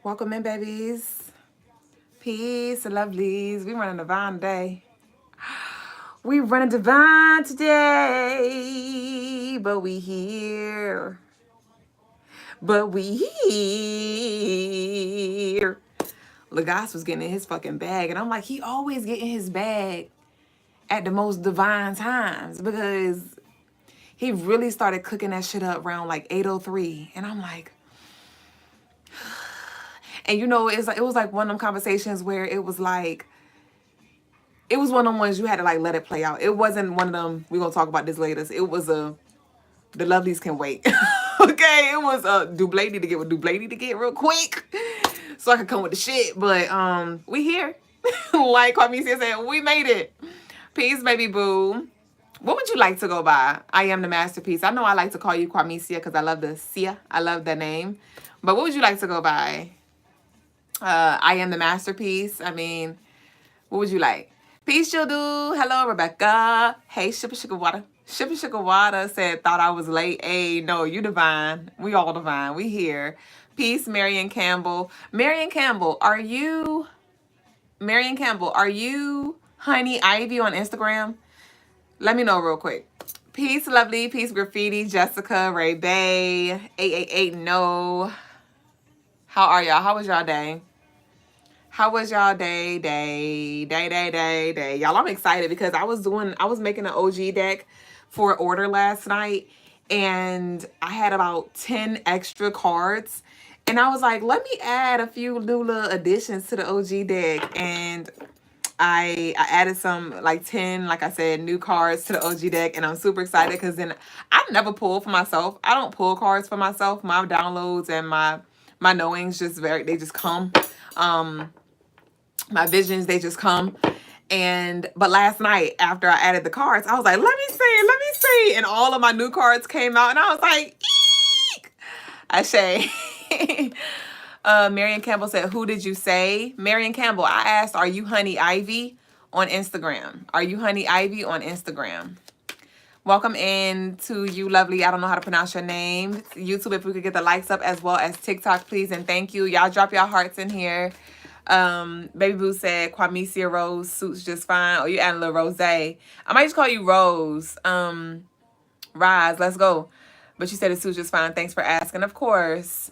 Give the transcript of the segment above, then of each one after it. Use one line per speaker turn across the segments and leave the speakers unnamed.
Welcome in, babies. Peace, lovelies. We running divine today. We running divine today, but we here. But we here. Logas was getting in his fucking bag, and I'm like, he always getting his bag at the most divine times because he really started cooking that shit up around like 8:03, and I'm like, and you know, it was like one of them conversations where it was like, it was one of them ones you had to like let it play out. It wasn't one of them, we're gonna talk about this later. It was the lovelies can wait. Okay, it was Duüblé need to get what Duüblé need to get real quick so I can come with the shit. But we here. Like Kwamisia said, we made it. Peace, baby boo. What would you like to go by? I am the masterpiece. I know I like to call you Kwamisia because I love the Sia. I love that name. But what would you like to go by? I am the masterpiece. I mean, what would you like? Peace, you'll do. Hello, Rebecca. Hey, Shipper Sugar Water. Shipper Sugar Water said, thought I was late. Hey, no, you divine. We all divine. We here. Peace, Marion Campbell. Marion Campbell, are you Honey Ivy on Instagram? Let me know real quick. Peace, lovely. Peace, graffiti. Jessica, Ray Bay. 888 no. How are y'all? How was y'all day? How was y'all day? Y'all, I'm excited because I was making an OG deck for order last night, and I had about 10 extra cards, and I was like, let me add a few new little additions to the OG deck, and I added some like 10, like I said, new cards to the OG deck, and I'm super excited because then I never pull for myself. I don't pull cards for myself. My downloads and my knowings they just come. My visions, they just come. But last night after I added the cards, I was like, let me see. And all of my new cards came out, and I was like, eek! I say. Marion Campbell said, who did you say? Marion Campbell, I asked, are you Honey Ivy on Instagram? Are you Honey Ivy on Instagram? Welcome in to you, lovely. I don't know how to pronounce your name. YouTube, if we could get the likes up, as well as TikTok, please, and thank you. Y'all drop y'all hearts in here. Baby Boo said Kwamisia Rose suits just fine. Oh, you adding a little Rose. I might just call you Rose. Rise, let's go. But you said it suits just fine. Thanks for asking. Of course.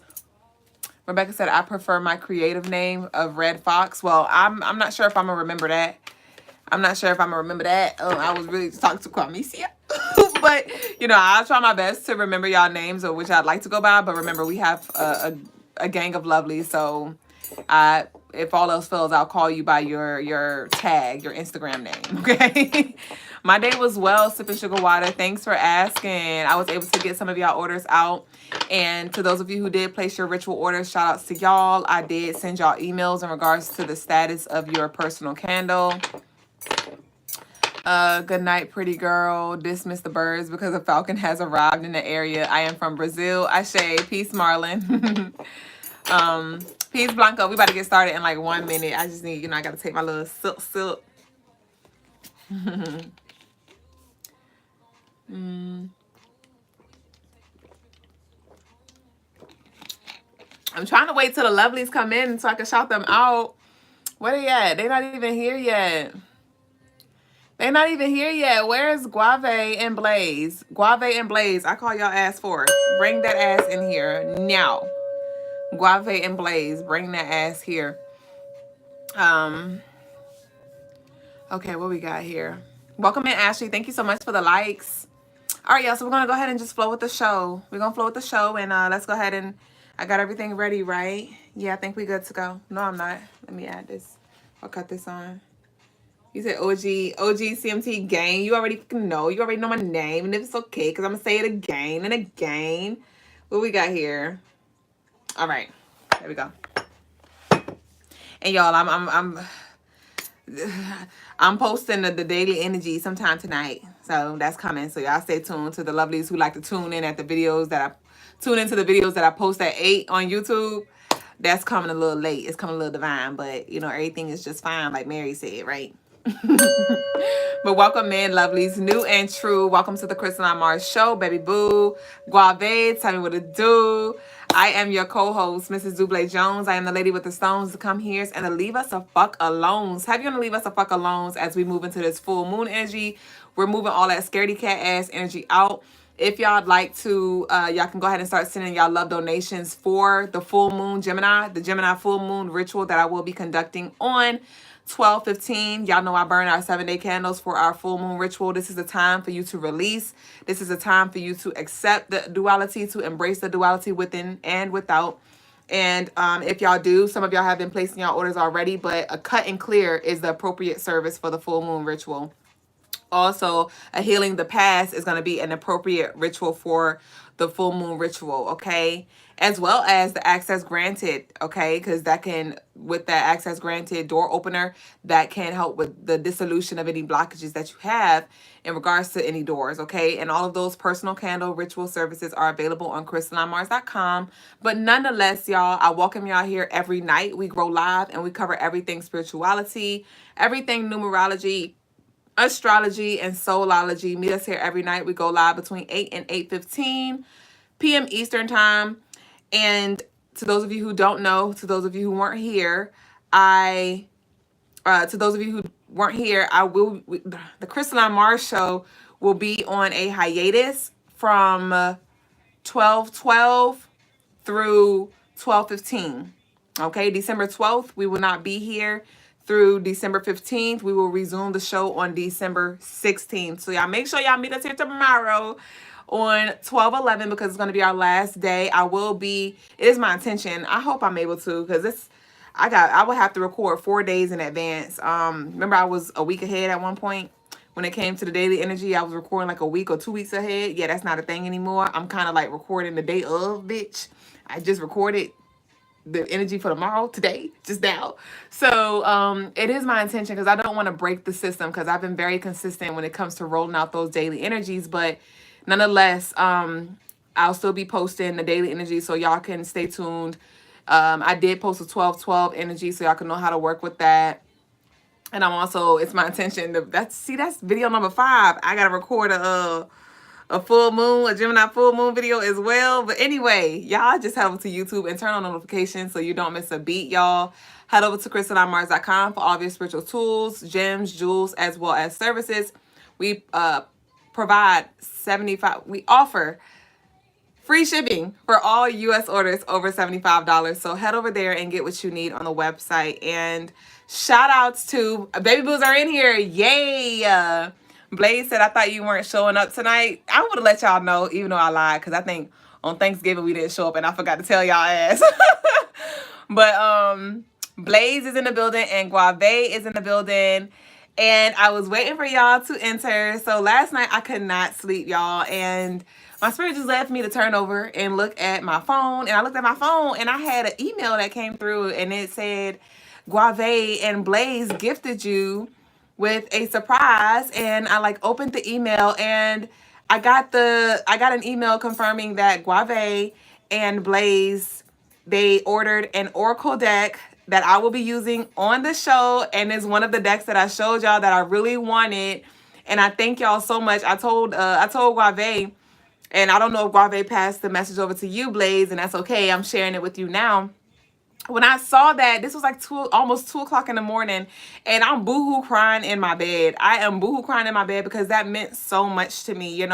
Rebecca said, I prefer my creative name of Red Fox. Well, I'm not sure if I'm gonna remember that. I was really talking to Kwamisia. But, you know, I'll try my best to remember y'all names, or which I'd like to go by. But remember, we have a gang of lovelies. So if all else fails, I'll call you by your tag, your Instagram name, okay? My day was well, sipping sugar water. Thanks for asking. I was able to get some of y'all orders out. And to those of you who did place your ritual orders, shout outs to y'all. I did send y'all emails in regards to the status of your personal candle. Good night, pretty girl. Dismiss the birds because a falcon has arrived in the area. I am from Brazil. Ashe. Peace, Marlon. Peace, Blanco. We about to get started in like 1 minute. I just need, I got to take my little silk. I'm trying to wait till the lovelies come in so I can shout them out. Where they at? They not even here yet. Where's Guave and Blaze? I call y'all ass for it. Bring that ass in here now. Guave and Blaze, bring that ass here. Okay, what we got here? Welcome in, Ashley. Thank you so much for the likes. All right, y'all, so we're going to go ahead and just flow with the show. We're going to flow with the show, and let's go ahead and I got everything ready, right? Yeah, I think we good to go. No, I'm not. Let me add this. I'll cut this on. You said OG CMT gang. You already know. You already know my name, and it's okay because I'm going to say it again and again. What we got here? All right. There we go. And y'all, I'm posting the daily energy sometime tonight. So that's coming. So y'all stay tuned to the lovelies who like to tune in at the videos that I post at 8 on YouTube. That's coming a little late. It's coming a little divine, but everything is just fine, like Mary said, right? But welcome in, lovelies, new and true. Welcome to the Crystaline Mars show, baby boo. Guave, tell me what to do. I am your co-host, Mrs. Duüblé Jones. I am the lady with the stones to come here and to leave us a fuck alone. Have you gonna leave us a fuck alone as we move into this full moon energy? We're moving all that scaredy cat ass energy out. If y'all would like to, y'all can go ahead and start sending y'all love donations for the full moon Gemini, the Gemini full moon ritual that I will be conducting on 12/15. Y'all know I burn our 7-day candles for our full moon ritual. This is a time for you to release. This is a time for you to accept the duality, to embrace the duality within and without. And if y'all do, some of y'all have been placing y'all orders already, but a cut and clear is the appropriate service for the full moon ritual. Also, a healing the past is going to be an appropriate ritual for the full moon ritual, okay? As well as the access granted, okay? Because that can, with that access granted door opener, that can help with the dissolution of any blockages that you have in regards to any doors, okay? And all of those personal candle ritual services are available on CrystalineMars.com. But nonetheless, y'all, I welcome y'all here every night. We grow live and we cover everything spirituality, everything numerology, astrology, and soulology. Meet us here every night. We go live between 8 and 8:15 p.m. Eastern time. And to those of you who don't know, to those of you who weren't here, I will, the Crystaline Mars show will be on a hiatus from 12/12 through 12/15. Okay, December 12th, we will not be here through December 15th. We will resume the show on December 16th. So y'all make sure y'all meet us here tomorrow on 12/11 because it's going to be our last day. It is my intention. I hope I'm able to, because I would have to record 4 days in advance. Remember I was a week ahead at one point. When it came to the daily energy, I was recording like a week or 2 weeks ahead. Yeah, that's not a thing anymore. I'm kind of like recording the day of, bitch. I just recorded the energy for tomorrow, today, just now. So it is my intention, because I don't want to break the system, because I've been very consistent when it comes to rolling out those daily energies. But nonetheless, I'll still be posting the daily energy, so y'all can stay tuned. I did post a 12/12 energy, so y'all can know how to work with that. And it's my intention that's video number 5. I gotta record a Gemini full moon video as well. But anyway, y'all just head over to YouTube and turn on notifications so you don't miss a beat, y'all. Head over to CrystalineMars.com for all of your spiritual tools, gems, jewels, as well as services. We we offer free shipping for all U.S. orders over $75. So head over there and get what you need on the website. And shout outs to Baby Boos are in here. Yay! Blaze said, I thought you weren't showing up tonight. I would have let y'all know, even though I lied, because I think on Thanksgiving we didn't show up and I forgot to tell y'all ass. But Blaze is in the building and Guave is in the building. And I was waiting for y'all to enter. So last night I could not sleep, y'all. And my spirit just left me to turn over and look at my phone. And I looked at my phone and I had an email that came through and it said, Guave and Blaze gifted you with a surprise. And I opened the email and I got an email confirming that Guave and Blaze, they ordered an Oracle deck that I will be using on the show, and it's one of the decks that I showed y'all that I really wanted. And I thank y'all so much. I told Guave, and I don't know if Guave passed the message over to you, Blaze, and that's okay. I'm sharing it with you now. When I saw that, this was almost 2 o'clock in the morning, and I'm boohoo crying in my bed. I am boohoo crying in my bed because that meant so much to me,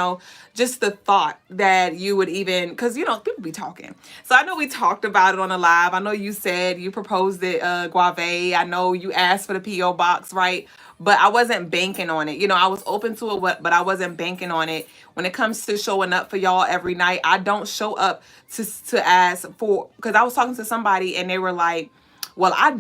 just the thought that you would even, because, people be talking. So I know we talked about it on the live. I know you said you proposed it, Guave. I know you asked for the P.O. box, right? But I wasn't banking on it. I was open to it, but I wasn't banking on it. When it comes to showing up for y'all every night, I don't show up to ask for, because I was talking to somebody and they were like, well, I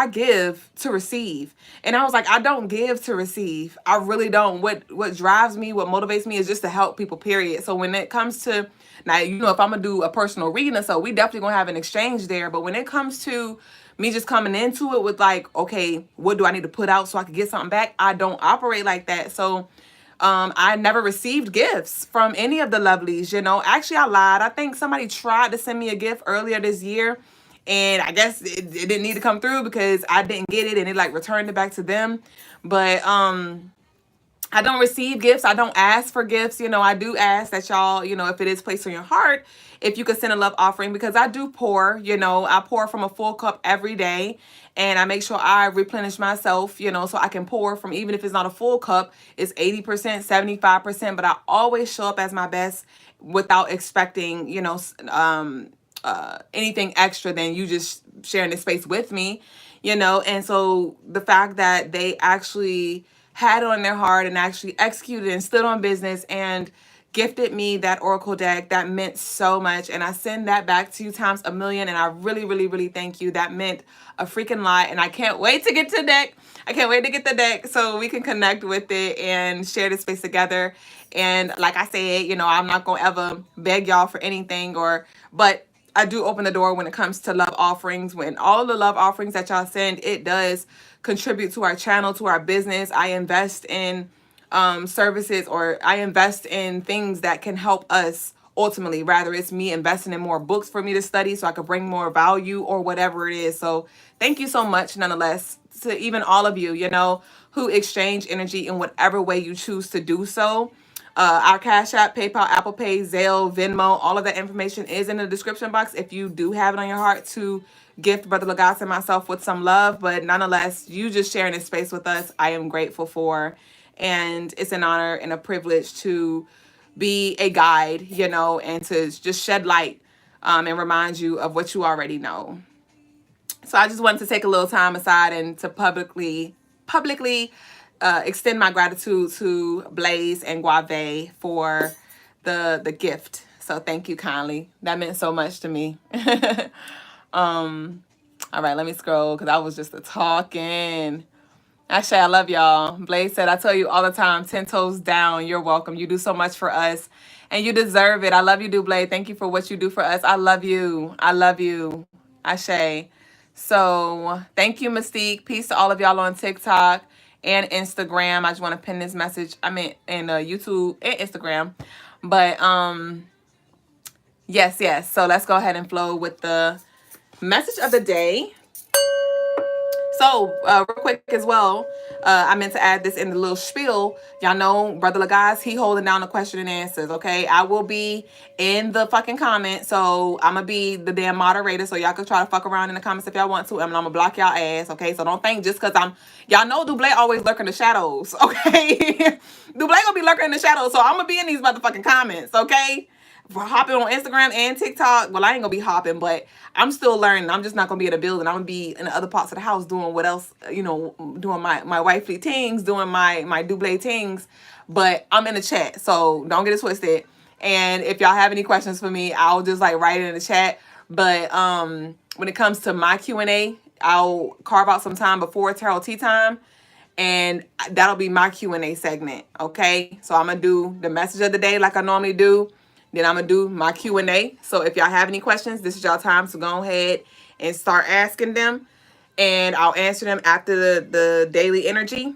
give to receive. And I was like, I don't give to receive. I really don't. What drives me, what motivates me is just to help people, period. So when it comes to, now, if I'm going to do a personal reading or so, we definitely going to have an exchange there. But when it comes to me just coming into it with okay, what do I need to put out so I can get something back? I don't operate like that. So I never received gifts from any of the lovelies, Actually, I lied. I think somebody tried to send me a gift earlier this year, and I guess it didn't need to come through because I didn't get it, and it returned it back to them. But I don't receive gifts. I don't ask for gifts. I do ask that y'all, if it is placed on your heart, if you could send a love offering, because I do pour. I pour from a full cup every day, and I make sure I replenish myself, so I can pour from, even if it's not a full cup, it's 80%, 75%, but I always show up as my best without expecting, anything extra than you just sharing this space with me, and so the fact that they actually had it on their heart and actually executed and stood on business and gifted me that oracle deck, that meant so much, and I send that back to you times a million, and I really, really, really thank you. That meant a freaking lot, and I can't wait to get to the deck. I can't wait to get the deck so we can connect with it and share this space together. And like I said, I'm not gonna ever beg y'all for anything, but I do open the door when it comes to love offerings. When all the love offerings that y'all send, it does contribute to our channel, to our business. I invest in services, or I invest in things that can help us ultimately, rather it's me investing in more books for me to study so I could bring more value or whatever it is. So thank you so much, nonetheless, to even all of you, who exchange energy in whatever way you choose to do so. Our Cash App, PayPal, Apple Pay, Zelle, Venmo, all of that information is in the description box if you do have it on your heart to gift Brother Logas and myself with some love. But nonetheless, you just sharing this space with us, I am grateful for. And it's an honor and a privilege to be a guide, and to just shed light and remind you of what you already know. So I just wanted to take a little time aside and to publicly extend my gratitude to Blaze and Guave for the gift. So thank you kindly. That meant so much to me. All right, let me scroll because I was just talking. Actually, I love y'all. Blaze said, I tell you all the time, 10 toes down. You're welcome. You do so much for us, and you deserve it. I love you, Duüblé. Thank you for what you do for us. I love you. I love you. Ashe. So thank you, Mystique. Peace to all of y'all on TikTok and Instagram. I just want to pin this message. I mean, in YouTube and Instagram. But yes. So let's go ahead and flow with the message of the day. So, real quick as well, I meant to add this in the little spiel. Y'all know, Brother Logas, he holding down the question and answers, okay? I will be in the fucking comments, so I'm going to be the damn moderator, so y'all can try to fuck around in the comments if y'all want to, and I'm going to block y'all ass, okay? So don't think just because y'all know Duüblé always lurking in the shadows, okay? Duüblé going to be lurking in the shadows, so I'm going to be in these motherfucking comments, okay? For hopping on Instagram and TikTok. Well, I ain't gonna be hopping, but I'm still learning. I'm just not gonna be in the building. I'm gonna be in the other parts of the house doing what else, doing my wifely things, doing my Duüblé things. But I'm in the chat, so don't get it twisted. And if y'all have any questions for me, I'll just write it in the chat. But when it comes to my Q&A, I'll carve out some time before tarot tea time, and that'll be my Q&A segment. Okay, so I'm gonna do the message of the day like I normally do. Then I'm going to do my Q&A. So if y'all have any questions, this is y'all time to go ahead and start asking them. And I'll answer them after the daily energy.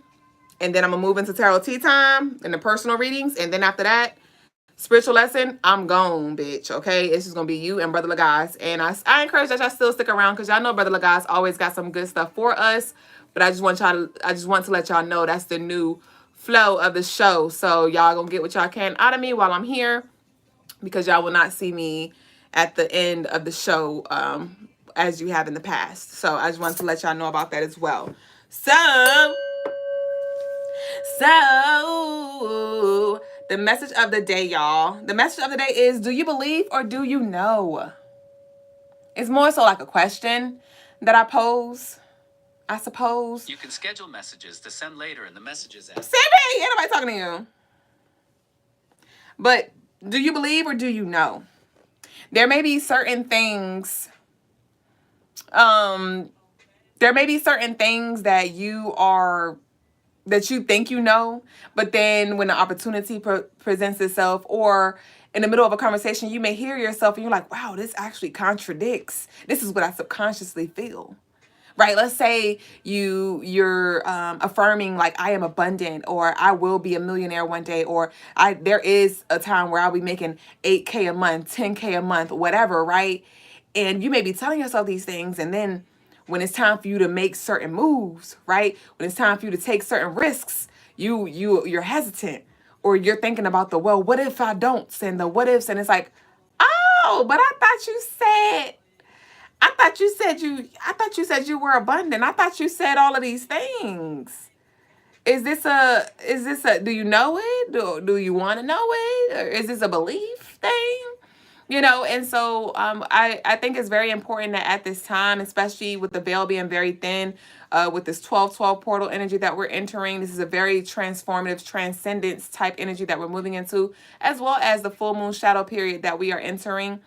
And then I'm going to move into tarot tea time and the personal readings. And then after that, spiritual lesson, I'm gone, bitch. Okay? It's just going to be you and Brother Logas. And I encourage that y'all still stick around because y'all know Brother Logas always got some good stuff for us. But I just want to let y'all know that's the new flow of the show. So y'all going to get what y'all can out of me while I'm here, because y'all will not see me at the end of the show as you have in the past. So I just wanted to let y'all know about that as well. So the message of the day, y'all. The message of the day is, do you believe or do you know? It's more so like a question that I pose, I suppose.
You can schedule messages to send later in the messages app.
Siri, ain't nobody talking to you. But do you believe or do you know? There may be certain things, that you think you know, but then when the opportunity presents itself, or in the middle of a conversation, you may hear yourself and you're like, wow, this actually contradicts. This is what I subconsciously feel. Right? Let's say you're affirming like, I am abundant, or I will be a millionaire one day, or there is a time where I'll be making 8K a month, 10K a month, whatever, right? And you may be telling yourself these things, and then when it's time for you to make certain moves, right? When it's time for you to take certain risks, you're hesitant, or you're thinking about the, well, what if I don't, and the what ifs, and it's like, oh, but I thought you said you were abundant. I thought you said all of these things. Is this a do you know it? Do you want to know it? Or is this a belief thing? And so I think it's very important that at this time, especially with the veil being very thin, with this 12-12 portal energy that we're entering, this is a very transformative transcendence type energy that we're moving into, as well as the full moon shadow period that we are entering.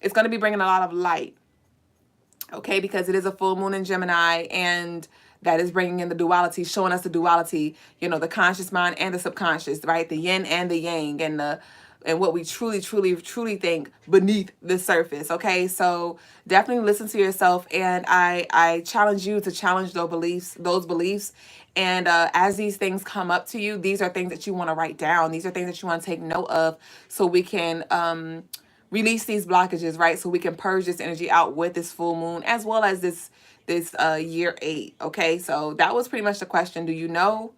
It's going to be bringing a lot of light, okay, because it is a full moon in Gemini, and that is bringing in the duality, showing us the duality, the conscious mind and the subconscious, right? The yin and the yang, and what we truly, truly, truly think beneath the surface. Okay, so definitely listen to yourself, and I challenge you to challenge those beliefs. And as these things come up to you, these are things that you want to write down. These are things that you want to take note of, so we can release these blockages, right? So we can purge this energy out with this full moon, as well as this year 8. Okay, so that was pretty much the question. Do you know,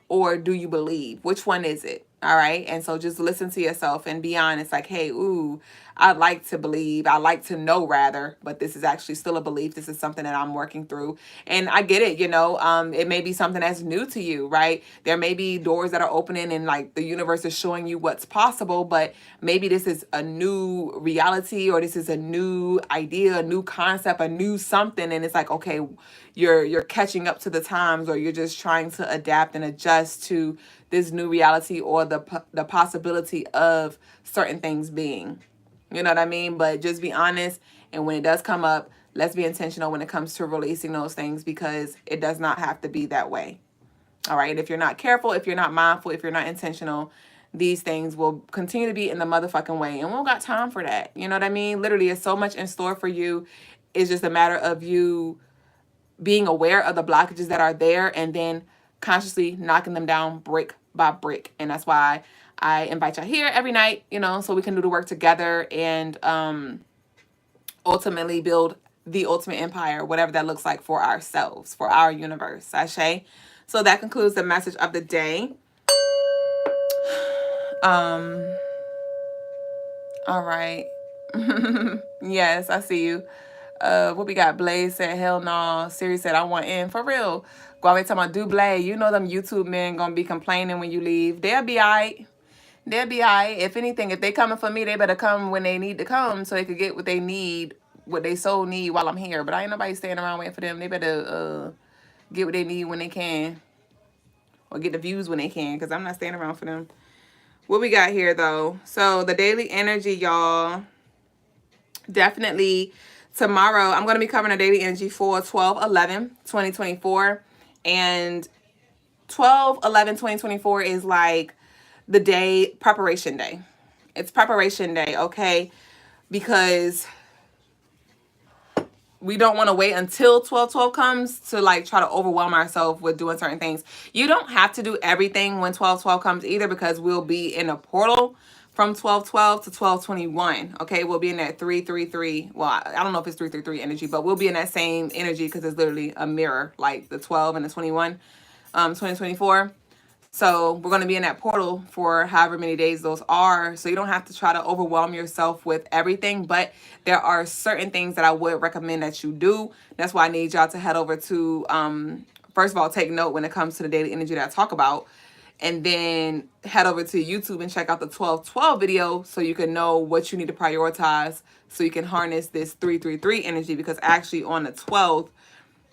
or do you believe? Which one is it? All right. And so just listen to yourself and be honest. Like, hey, ooh, I'd like to believe. I like to know, rather, but this is actually still a belief. This is something that I'm working through. And I get it, it may be something that's new to you, right? There may be doors that are opening, and like the universe is showing you what's possible, but maybe this is a new reality, or this is a new idea, a new concept, a new something. And it's like, okay, you're catching up to the times, or you're just trying to adapt and adjust to this new reality, or the possibility of certain things being. You know what I mean? But just be honest, and when it does come up, let's be intentional when it comes to releasing those things, because it does not have to be that way. All right? And if you're not careful, if you're not mindful, if you're not intentional, these things will continue to be in the motherfucking way, and we don't got time for that. You know what I mean? Literally, it's so much in store for you. It's just a matter of you being aware of the blockages that are there, and then consciously knocking them down brick by brick. And that's why I invite y'all here every night, so we can do the work together, and ultimately build the ultimate empire, whatever that looks like for ourselves, for our universe. Ashe. So that concludes the message of the day. All right. Yes, I see you. What we got? Blaze said, hell no. Siri said, I want in. For real. Guave talking about Duüblé. You know them YouTube men gonna be complaining when you leave. They'll be alright. They'll be alright. If anything, if they coming for me, they better come when they need to come, so they could get what they need, what they so need while I'm here. But I ain't nobody staying around waiting for them. They better get what they need when they can. Or get the views when they can, because I'm not staying around for them. What we got here, though? So the daily energy, y'all. Definitely tomorrow, I'm going to be covering a daily energy for 12/11/2024. And 12/11/2024 is like the day, preparation day. It's preparation day, okay? Because we don't want to wait until 12/12 comes to like try to overwhelm ourselves with doing certain things. You don't have to do everything when 12/12 comes either, because we'll be in a portal from 12/12 to 12/21. Okay, we'll be in that 333. Well, I don't know if it's 333 energy, but we'll be in that same energy, because it's literally a mirror, like the 12 and the 21, 2024. So we're going to be in that portal for however many days those are. So you don't have to try to overwhelm yourself with everything, but there are certain things that I would recommend that you do. That's why I need y'all to head over to, first of all, take note when it comes to the daily energy that I talk about, and then head over to YouTube and check out the 12/12 video, so you can know what you need to prioritize, so you can harness this 333 energy, because actually on the 12th,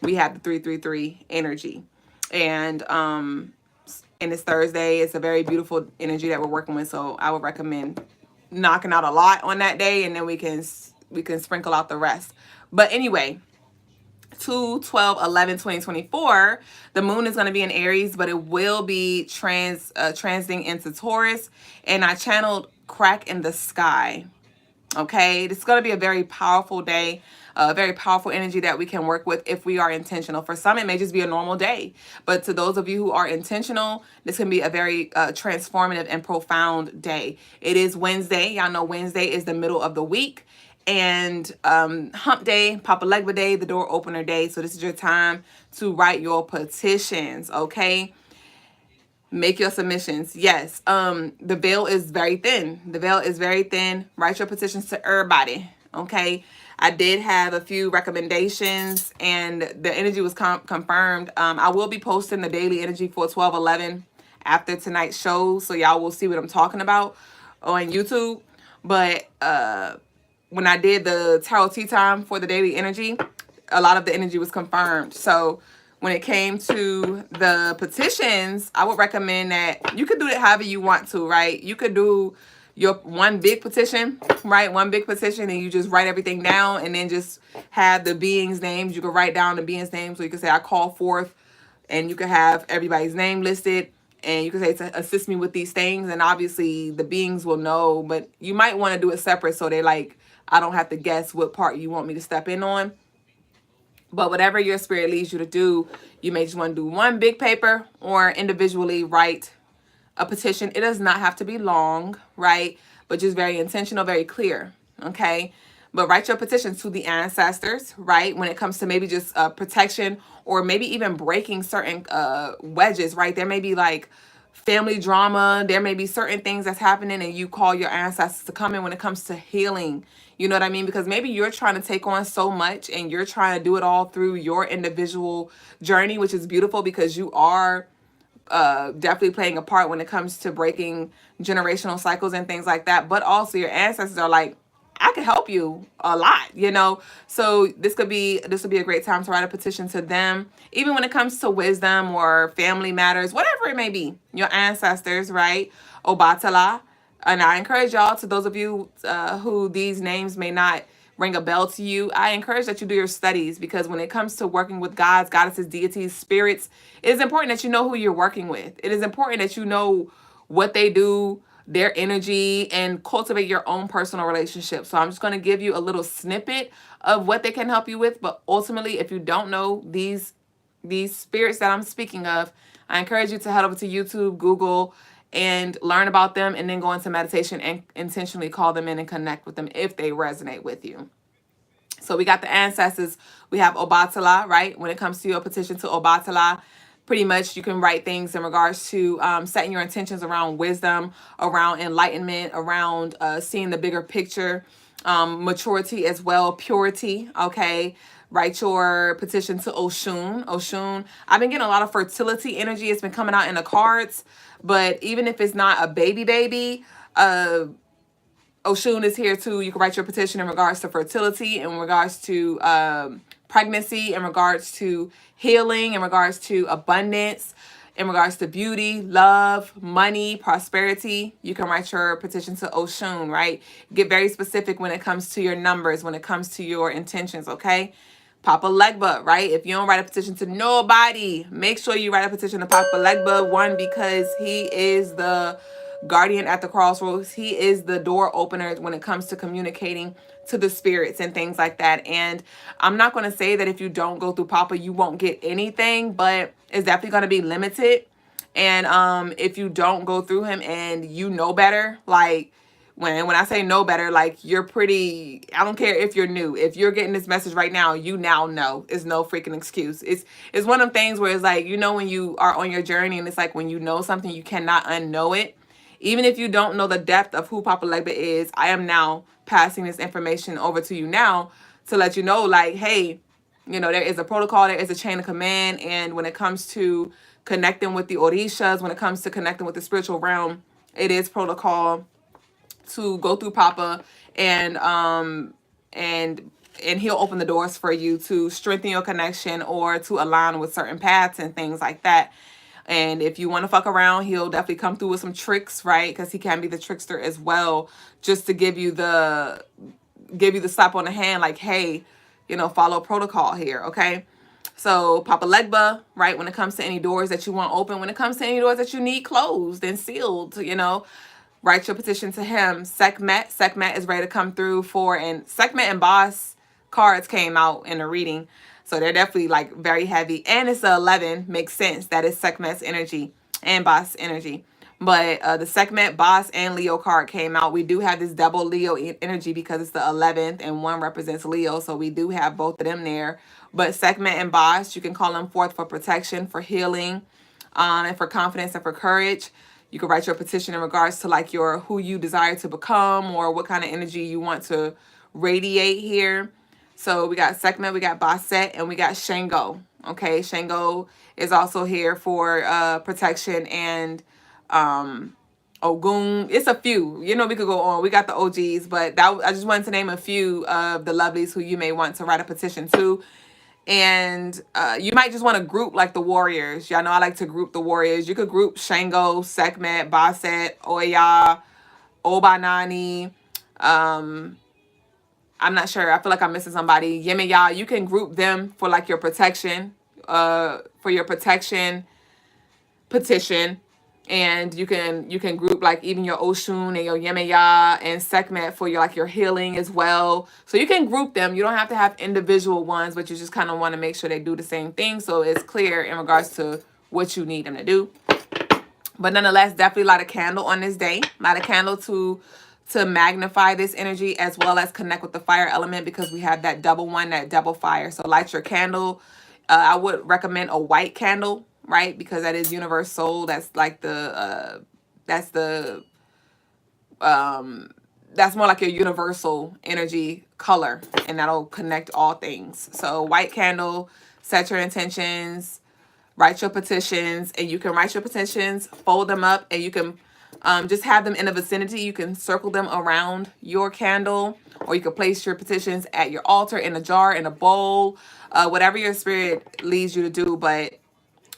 we have the 333 energy. And it's Thursday. It's a very beautiful energy that we're working with. So I would recommend knocking out a lot on that day, and then we can sprinkle out the rest. But anyway, 2/12/11/2024, the moon is going to be in Aries, but it will be transiting into Taurus. And I channeled Crack in the Sky. Okay, this is going to be a very powerful day, a very powerful energy that we can work with if we are intentional. For some, it may just be a normal day, but to those of you who are intentional, this can be a very transformative and profound day. It is Wednesday. Y'all know Wednesday is the middle of the week, and hump day, Papa Legba day, the door opener day. So this is your time to write your petitions, okay? Make your submissions. Yes, the veil is very thin. The veil is very thin. Write your petitions to everybody, okay? I did have a few recommendations, and the energy was confirmed. I will be posting the daily energy for 12/11 after tonight's show, so y'all will see what I'm talking about on YouTube. But when I did the tarot tea time for the daily energy, a lot of the energy was confirmed. So when it came to the petitions, I would recommend that you could do it however you want to, right? You could do your one big petition, right? One big petition, and you just write everything down, and then just have the beings' names. You could write down the beings' names, so you could say, I call forth, and you could have everybody's name listed, and you could say, to assist me with these things, and obviously the beings will know, but you might want to do it separate so they like, I don't have to guess what part you want me to step in on. But whatever your spirit leads you to do, you may just want to do one big paper or individually write a petition. It does not have to be long, right? But just very intentional, very clear, okay? But write your petition to the ancestors, right? When it comes to maybe just protection, or maybe even breaking certain wedges, right? There may be like family drama. There may be certain things that's happening, and you call your ancestors to come in when it comes to healing. You know what I mean? Because maybe you're trying to take on so much, and you're trying to do it all through your individual journey, which is beautiful, because you are definitely playing a part when it comes to breaking generational cycles and things like that. But also your ancestors are like, I can help you a lot, you know? So this would be a great time to write a petition to them, even when it comes to wisdom or family matters, whatever it may be, your ancestors, right? Obatala. And I encourage y'all, to those of you who these names may not ring a bell to you, I encourage that you do your studies, because when it comes to working with gods, goddesses, deities, spirits, it is important that you know who you're working with. It is important that you know what they do, their energy, and cultivate your own personal relationship. So I'm just going to give you a little snippet of what they can help you with. But ultimately, if you don't know these spirits that I'm speaking of, I encourage you to head over to YouTube, Google, and learn about them, and then go into meditation and intentionally call them in and connect with them if they resonate with you. So we got the ancestors. We have Obatala, right? When it comes to your petition to Obatala, pretty much you can write things in regards to setting your intentions around wisdom, around enlightenment, around seeing the bigger picture, maturity as well, purity, okay? Write your petition to Oshun. Oshun, I've been getting a lot of fertility energy. It's been coming out in the cards. But even if it's not a baby, Oshun is here too. You can write your petition in regards to fertility, in regards to pregnancy, in regards to healing, in regards to abundance, in regards to beauty, love, money, prosperity. You can write your petition to Oshun, right? Get very specific when it comes to your numbers, when it comes to your intentions, okay? Papa Legba, right? If you don't write a petition to nobody, make sure you write a petition to Papa Legba. One, because he is the guardian at the crossroads. He is the door opener when it comes to communicating to the spirits and things like that. And I'm not going to say that if you don't go through Papa, you won't get anything, but it's definitely going to be limited. And if you don't go through him and you know better, like, when I say know better, like, you're pretty, I don't care if you're new. If you're getting this message right now, you now know. It's no freaking excuse. It's one of them things where it's like, you know, when you are on your journey, and it's like when you know something, you cannot unknow it. Even if you don't know the depth of who Papa Legba is, I am now passing this information over to you now to let you know, like, hey, you know, there is a protocol, there is a chain of command. And when it comes to connecting with the Orishas, when it comes to connecting with the spiritual realm, it is protocol to go through Papa, and he'll open the doors for you to strengthen your connection or to align with certain paths and things like that. And if you want to fuck around, he'll definitely come through with some tricks, right? Because he can be the trickster as well, just to give you the slap on the hand, like, hey, you know, follow protocol here, okay? So Papa Legba, right, when it comes to any doors that you want open, when it comes to any doors that you need closed and sealed, you know, write your petition to him. Sekhmet is ready to come through and Sekhmet and Boss cards came out in the reading. So they're definitely like very heavy. And it's a 11. Makes sense. That is Sekhmet's energy and Boss energy. But the Sekhmet, Boss, and Leo card came out. We do have this double Leo energy because it's the 11th and one represents Leo. So we do have both of them there. But Sekhmet and Boss, you can call them forth for protection, for healing, and for confidence and for courage. You can write your petition in regards to like your who you desire to become or what kind of energy you want to radiate here. So we got Sekhmet, we got Basset, and we got Shango. Okay, Shango is also here for protection and Ogun. It's a few. You know, we could go on. We got the OGs, but that I just wanted to name a few of the lovelies who you may want to write a petition to. And you might just want to group like the warriors. Y'all know I like to group the warriors. You could group Shango, Sekhmet, Basset, Oya, Obanani. I'm not sure. I feel like I'm missing somebody. Yemaya, you can group them for like your protection, for your protection petition. And you can group like even your Oshun and your Yemaya and Sekhmet for your like your healing as well. So you can group them. You don't have to have individual ones, but you just kind of want to make sure they do the same thing so it's clear in regards to what you need them to do. But nonetheless, definitely light a candle on this day. Light a candle to magnify this energy as well as connect with the fire element because we have that double one, that double fire. So light your candle. I would recommend a white candle, right? Because that is universe soul. That's like that's more like your universal energy color, and that'll connect all things. So white candle, set your intentions, write your petitions, and you can write your petitions, fold them up, and you can just have them in the vicinity. You can circle them around your candle, or you can place your petitions at your altar, in a jar, in a bowl, whatever your spirit leads you to do. But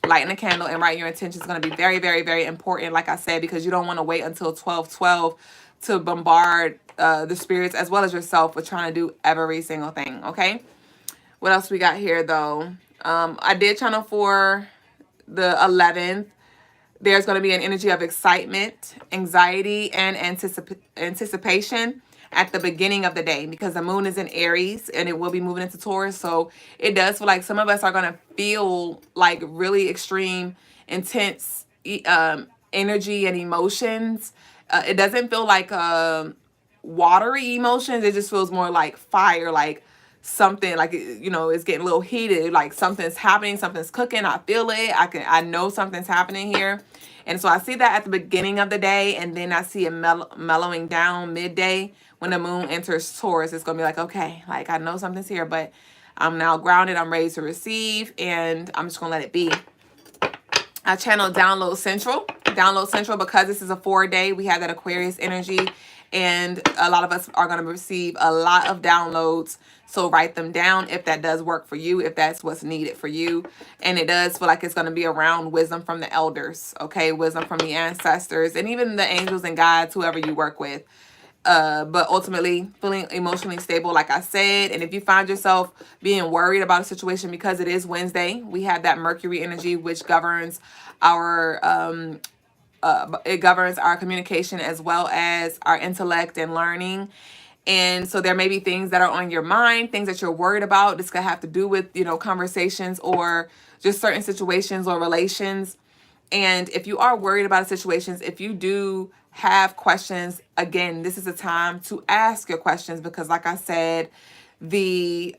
lighting a candle and writing your intentions is going to be very, very, very important, like I said, because you don't want to wait until 12/12 to bombard the spirits as well as yourself with trying to do every single thing, okay? What else we got here, though? I did channel for the 11th. There's going to be an energy of excitement, anxiety, and anticipation at the beginning of the day because the moon is in Aries and it will be moving into Taurus. So it does feel like some of us are going to feel like really extreme, intense energy and emotions. It doesn't feel like watery emotions. It just feels more like fire, like something like, you know, it's getting a little heated, like something's happening, something's cooking. I feel it. I know something's happening here. And so I see that at the beginning of the day, and then I see it mellowing down midday when the moon enters Taurus. It's gonna be like, okay, like I know something's here, but I'm now grounded, I'm ready to receive, and I'm just gonna let it be. I channel Download Central. Download Central, because this is a 4-day, we have that Aquarius energy, and a lot of us are going to receive a lot of downloads. So write them down if that does work for you, if that's what's needed for you. And it does feel like it's going to be around wisdom from the elders, okay? Wisdom from the ancestors and even the angels and guides, whoever you work with. But ultimately feeling emotionally stable, like I said. And if you find yourself being worried about a situation, because it is Wednesday, we have that Mercury energy, which governs our it governs our communication as well as our intellect and learning. And so there may be things that are on your mind, things that you're worried about. This could have to do with, you know, conversations or just certain situations or relations. And if you are worried about situations, if you do have questions, again, this is a time to ask your questions because, like I said, the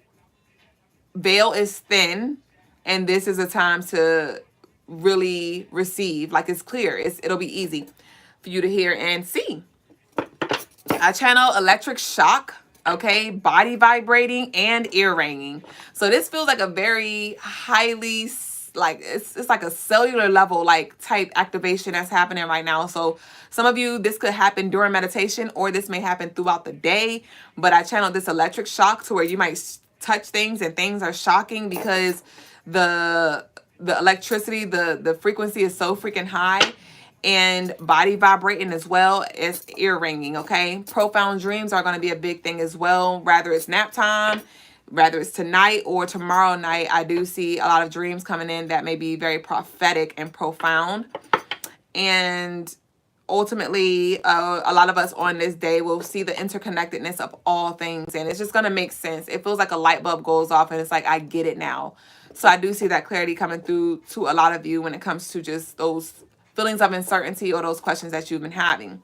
veil is thin, and this is a time to really receive. Like it's clear. It'll be easy for you to hear and see. I channel Electric Shock. Okay, body vibrating and ear ringing. So this feels like a very highly like it's like a cellular level like type activation that's happening right now. So some of you, this could happen during meditation or this may happen throughout the day. But I channel this electric shock to where you might touch things and things are shocking because the electricity, the frequency is so freaking high. And body vibrating as well as ear ringing, okay? Profound dreams are going to be a big thing as well. Rather it's nap time, rather it's tonight or tomorrow night, I do see a lot of dreams coming in that may be very prophetic and profound. And ultimately, a lot of us on this day will see the interconnectedness of all things. And it's just going to make sense. It feels like a light bulb goes off and it's like, I get it now. So I do see that clarity coming through to a lot of you when it comes to just those feelings of uncertainty, or those questions that you've been having.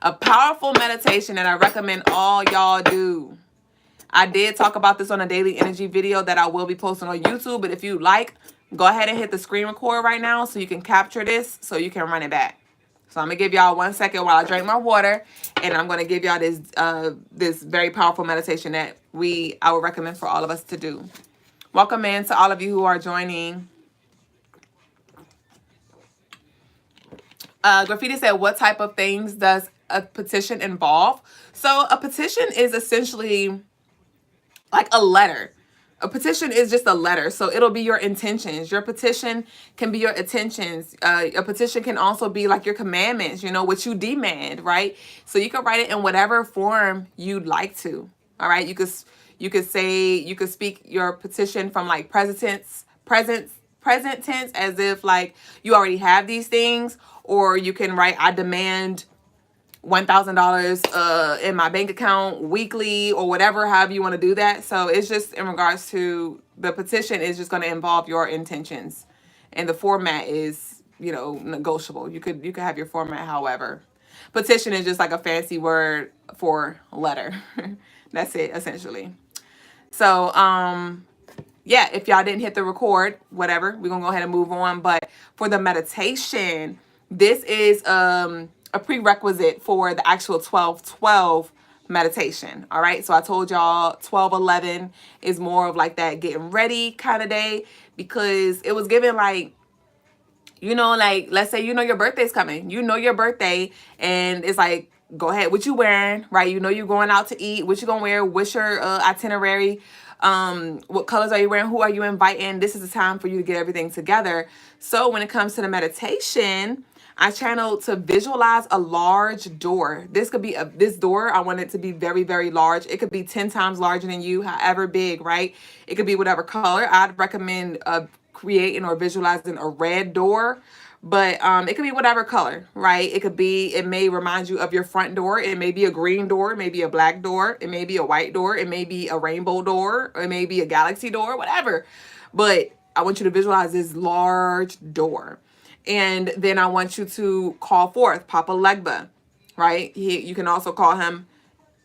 A powerful meditation that I recommend all y'all do. I did talk about this on a daily energy video that I will be posting on YouTube, but if you like, go ahead and hit the screen record right now so you can capture this so you can run it back. So I'm gonna give y'all 1 second while I drink my water, and I'm gonna give y'all this this very powerful meditation that I would recommend for all of us to do. Welcome in to all of you who are joining. Graffiti said, what type of things does a petition involve? So a petition is essentially like a letter. A petition is just a letter. So it'll be your intentions. Your petition can be your intentions. A petition can also be like your commandments, you know, what you demand, right? So you can write it in whatever form you'd like to. All right. You could speak your petition from like present tense as if like you already have these things, or you can write, I demand $1,000 in my bank account weekly, or whatever, however you want to do that. So it's just in regards to the petition is just going to involve your intentions, and the format is, you know, negotiable. You could have your format however. Petition is just like a fancy word for letter. That's it essentially. So yeah, if y'all didn't hit the record, whatever, we're gonna go ahead and move on. But for the meditation, this is a prerequisite for the actual 12-12 meditation. All right. So I told y'all 12-11 is more of like that getting ready kind of day, because it was given like, you know, like let's say, you know, your birthday's coming, you know, your birthday, and it's like, go ahead, what you wearing, right? You know, you're going out to eat, what you gonna wear, what's your itinerary, what colors are you wearing, who are you inviting? This is the time for you to get everything together. So when it comes to the meditation, I channeled to visualize a large door. This could be this door, I want it to be very, very large. It could be 10 times larger than you, however big, right? It could be whatever color. I'd recommend creating or visualizing a red door, but it could be whatever color, right? It may remind you of your front door. It may be a green door, it may be a black door, it may be a white door, it may be a rainbow door, or it may be a galaxy door, whatever. But I want you to visualize this large door. And then I want you to call forth Papa Legba, right? You can also call him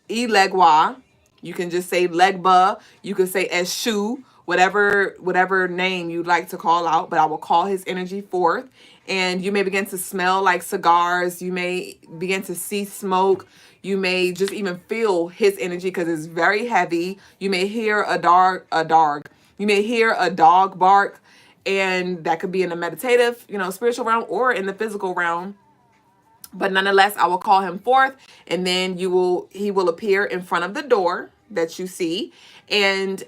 Elegwa. You can just say Legba. You could say Eshu, whatever name you'd like to call out. But I will call his energy forth. And you may begin to smell like cigars. You may begin to see smoke. You may just even feel his energy because it's very heavy. You may hear You may hear a dog bark. And that could be in the meditative, you know, spiritual realm, or in the physical realm. But nonetheless, I will call him forth, and then he will appear in front of the door that you see. And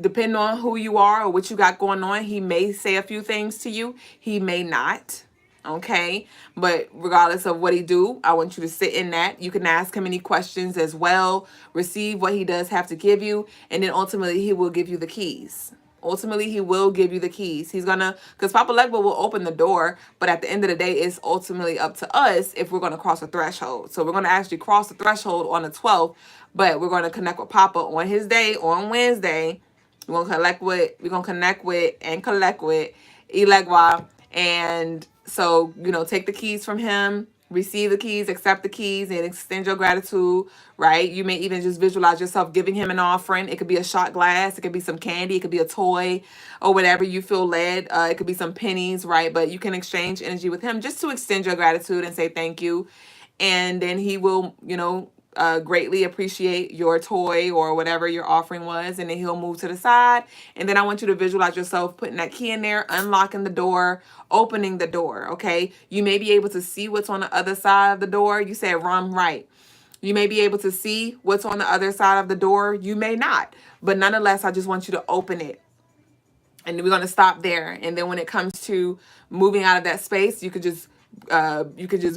depending on who you are or what you got going on, he may say a few things to you. He may not. Okay. But regardless of what he do, I want you to sit in that. You can ask him any questions as well, receive what he does have to give you. And then ultimately he will give you the keys. Ultimately, he will give you the keys. Because Papa Legba will open the door, but at the end of the day, it's ultimately up to us if we're going to cross a threshold. So we're going to actually cross the threshold on the 12th, but we're going to connect with Papa on his day, on Wednesday. We're going to connect with Elegwa. And so, you know, take the keys from him, receive the keys, accept the keys, and extend your gratitude, right? You may even just visualize yourself giving him an offering. It could be a shot glass. It could be some candy. It could be a toy or whatever you feel led. It could be some pennies, right? But you can exchange energy with him just to extend your gratitude and say thank you. And then he will, you know, greatly appreciate your toy or whatever your offering was, and then he'll move to the side. And then I want you to visualize yourself putting that key in there, unlocking the door, opening the door. Okay, you may be able to see what's on the other side of the door. You said run right. You may be able to see what's on the other side of the door. You may not, but nonetheless, I just want you to open it. And we're going to stop there. And then when it comes to moving out of that space, you could just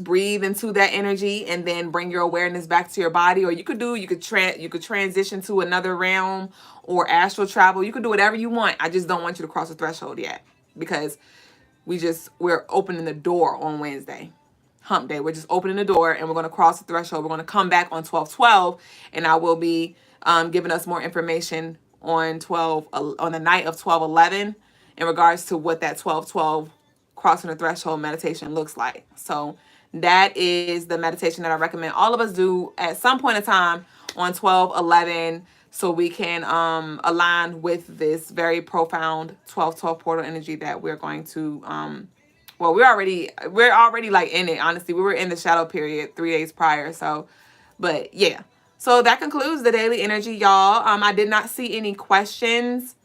breathe into that energy and then bring your awareness back to your body. Or you could transition to another realm or astral travel. You could do whatever you want. I just don't want you to cross the threshold yet, because we're opening the door on Wednesday, hump day. We're just opening the door and we're going to cross the threshold. We're going to come back on 12/12, and I will be giving us more information on the night of 12/11 in regards to what that 12/12 crossing the threshold meditation looks like. So that is the meditation that I recommend all of us do at some point in time on 12/11, so we can align with this very profound 12/12 portal energy that we're going to well, we're already like in it. Honestly, we were in the shadow period 3 days prior. So, but yeah. So that concludes the daily energy, y'all. I did not see any questions.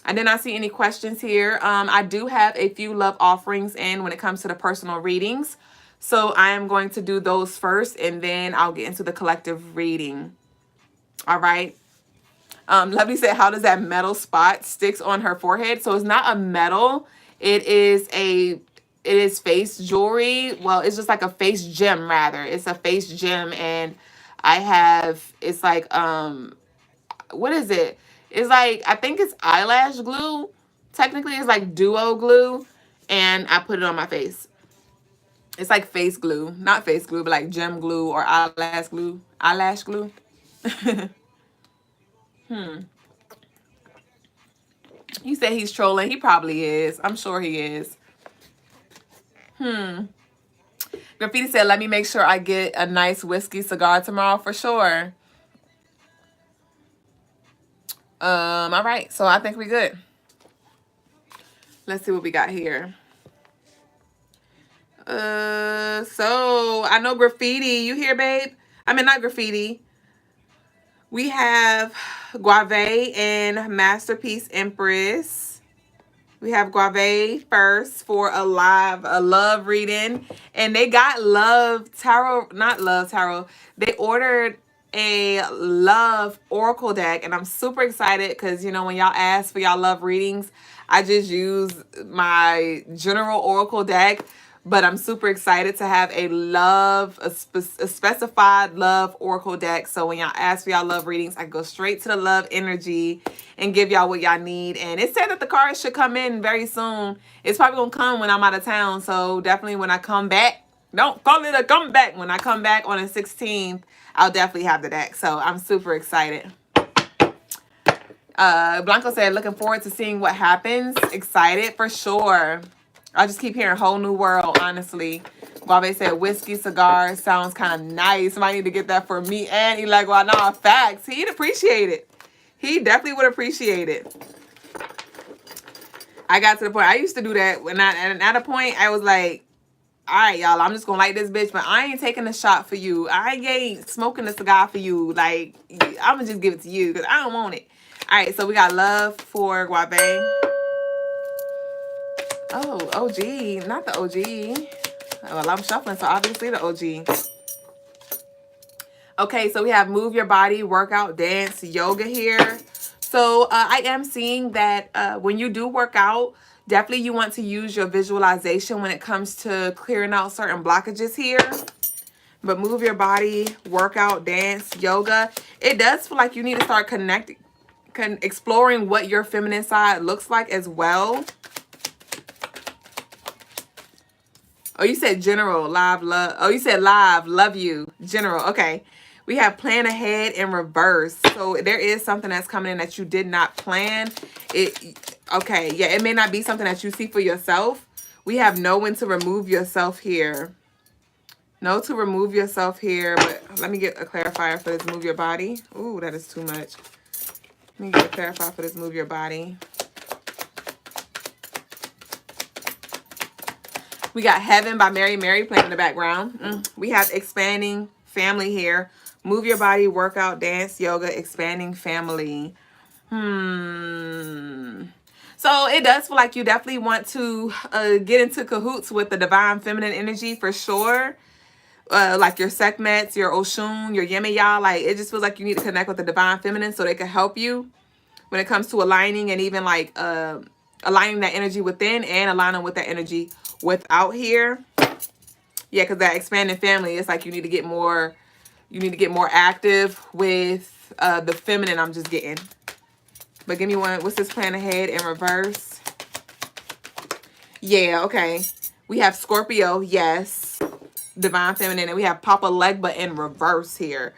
I did not see any questions here. I do have a few love offerings in when it comes to the personal readings. So I am going to do those first, and then I'll get into the collective reading. All right. Lovely said, how does that metal spot sticks on her forehead? So it's not a metal. It is face jewelry. Well, it's just like a face gem, rather. It's a face gem, and it's like, what is it? It's like, I think it's eyelash glue. Technically, it's like duo glue, and I put it on my face. It's like face glue, not face glue, but like gem glue or eyelash glue. Eyelash glue. You said he's trolling. He probably is. I'm sure he is. Graffiti said, let me make sure I get a nice whiskey cigar tomorrow for sure. All right. So I think we're good. Let's see what we got here. So I know Graffiti. You here, babe? I mean, not Graffiti. We have Guave and Masterpiece Empress. We have Guave first for a love reading. And they got love tarot, not love tarot. They ordered a love oracle deck, and I'm super excited because, you know, when y'all ask for y'all love readings, I just use my general oracle deck. But I'm super excited to have a specified love oracle deck. So when y'all ask for y'all love readings, I go straight to the love energy and give y'all what y'all need. And it said that the cards should come in very soon. It's probably going to come when I'm out of town. So definitely when I come back, don't call it a comeback. When I come back on the 16th, I'll definitely have the deck. So I'm super excited. Blanco said, looking forward to seeing what happens. Excited for sure. I just keep hearing whole new world, honestly. Guave said, whiskey cigar sounds kind of nice. Might need to get that for me and Elegua. No, facts. He'd appreciate it. He definitely would appreciate it. I got to the point. I used to do that. And at a point, I was like, all right, y'all, I'm just going to light this bitch, but I ain't taking a shot for you. I ain't smoking a cigar for you. Like, I'm going to just give it to you because I don't want it. All right, so we got love for Guave. Oh, OG, not the OG. Well, I'm shuffling, so obviously the OG. Okay, so we have move your body, workout, dance, yoga here. So I am seeing that when you do work out, definitely you want to use your visualization when it comes to clearing out certain blockages here. But move your body, workout, dance, yoga. It does feel like you need to start exploring what your feminine side looks like as well. Oh, you said general, live, love. Oh, you said live, love you, general. Okay. We have plan ahead in reverse. So there is something that's coming in that you did not plan. Okay, yeah, it may not be something that you see for yourself. We have know when to remove yourself here. Know to remove yourself here. But let me get a clarifier for this move your body. Ooh, that is too much. Let me get a clarifier for this move your body. We got Heaven by Mary Mary playing in the background. We have expanding family here. Move your body, workout, dance, yoga, expanding family. So it does feel like you definitely want to get into cahoots with the divine feminine energy for sure. Like your Sekhmet, your Oshun, your Yemaya. Like it just feels like you need to connect with the divine feminine so they can help you when it comes to aligning and even like aligning that energy within and aligning with that energy without here. Yeah, because that expanding family, it's like you need to get more active with the feminine I'm just getting. But give me one. What's this plan ahead in reverse? Yeah, okay. We have Scorpio, yes. Divine feminine. And we have Papa Legba in reverse here.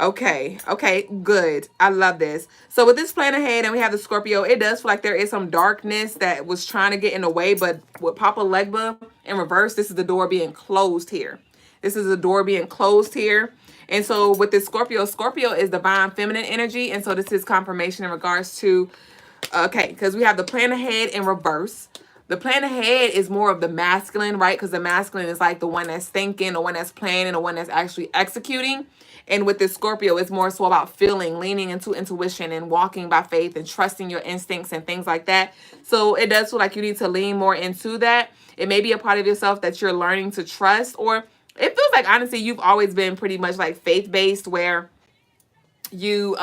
Okay. Okay. Good. I love this. So with this plan ahead and we have the Scorpio, it does feel like there is some darkness that was trying to get in the way. But with Papa Legba in reverse, this is the door being closed here. This is the door being closed here. And so with this Scorpio, Scorpio is divine feminine energy. And so this is confirmation in regards to, okay, because we have the plan ahead in reverse. The plan ahead is more of the masculine, right? Because the masculine is like the one that's thinking, the one that's planning, the one that's actually executing. And with this Scorpio, it's more so about feeling, leaning into intuition and walking by faith and trusting your instincts and things like that. So it does feel like you need to lean more into that. It may be a part of yourself that you're learning to trust, or it feels like, honestly, you've always been pretty much like faith-based, where you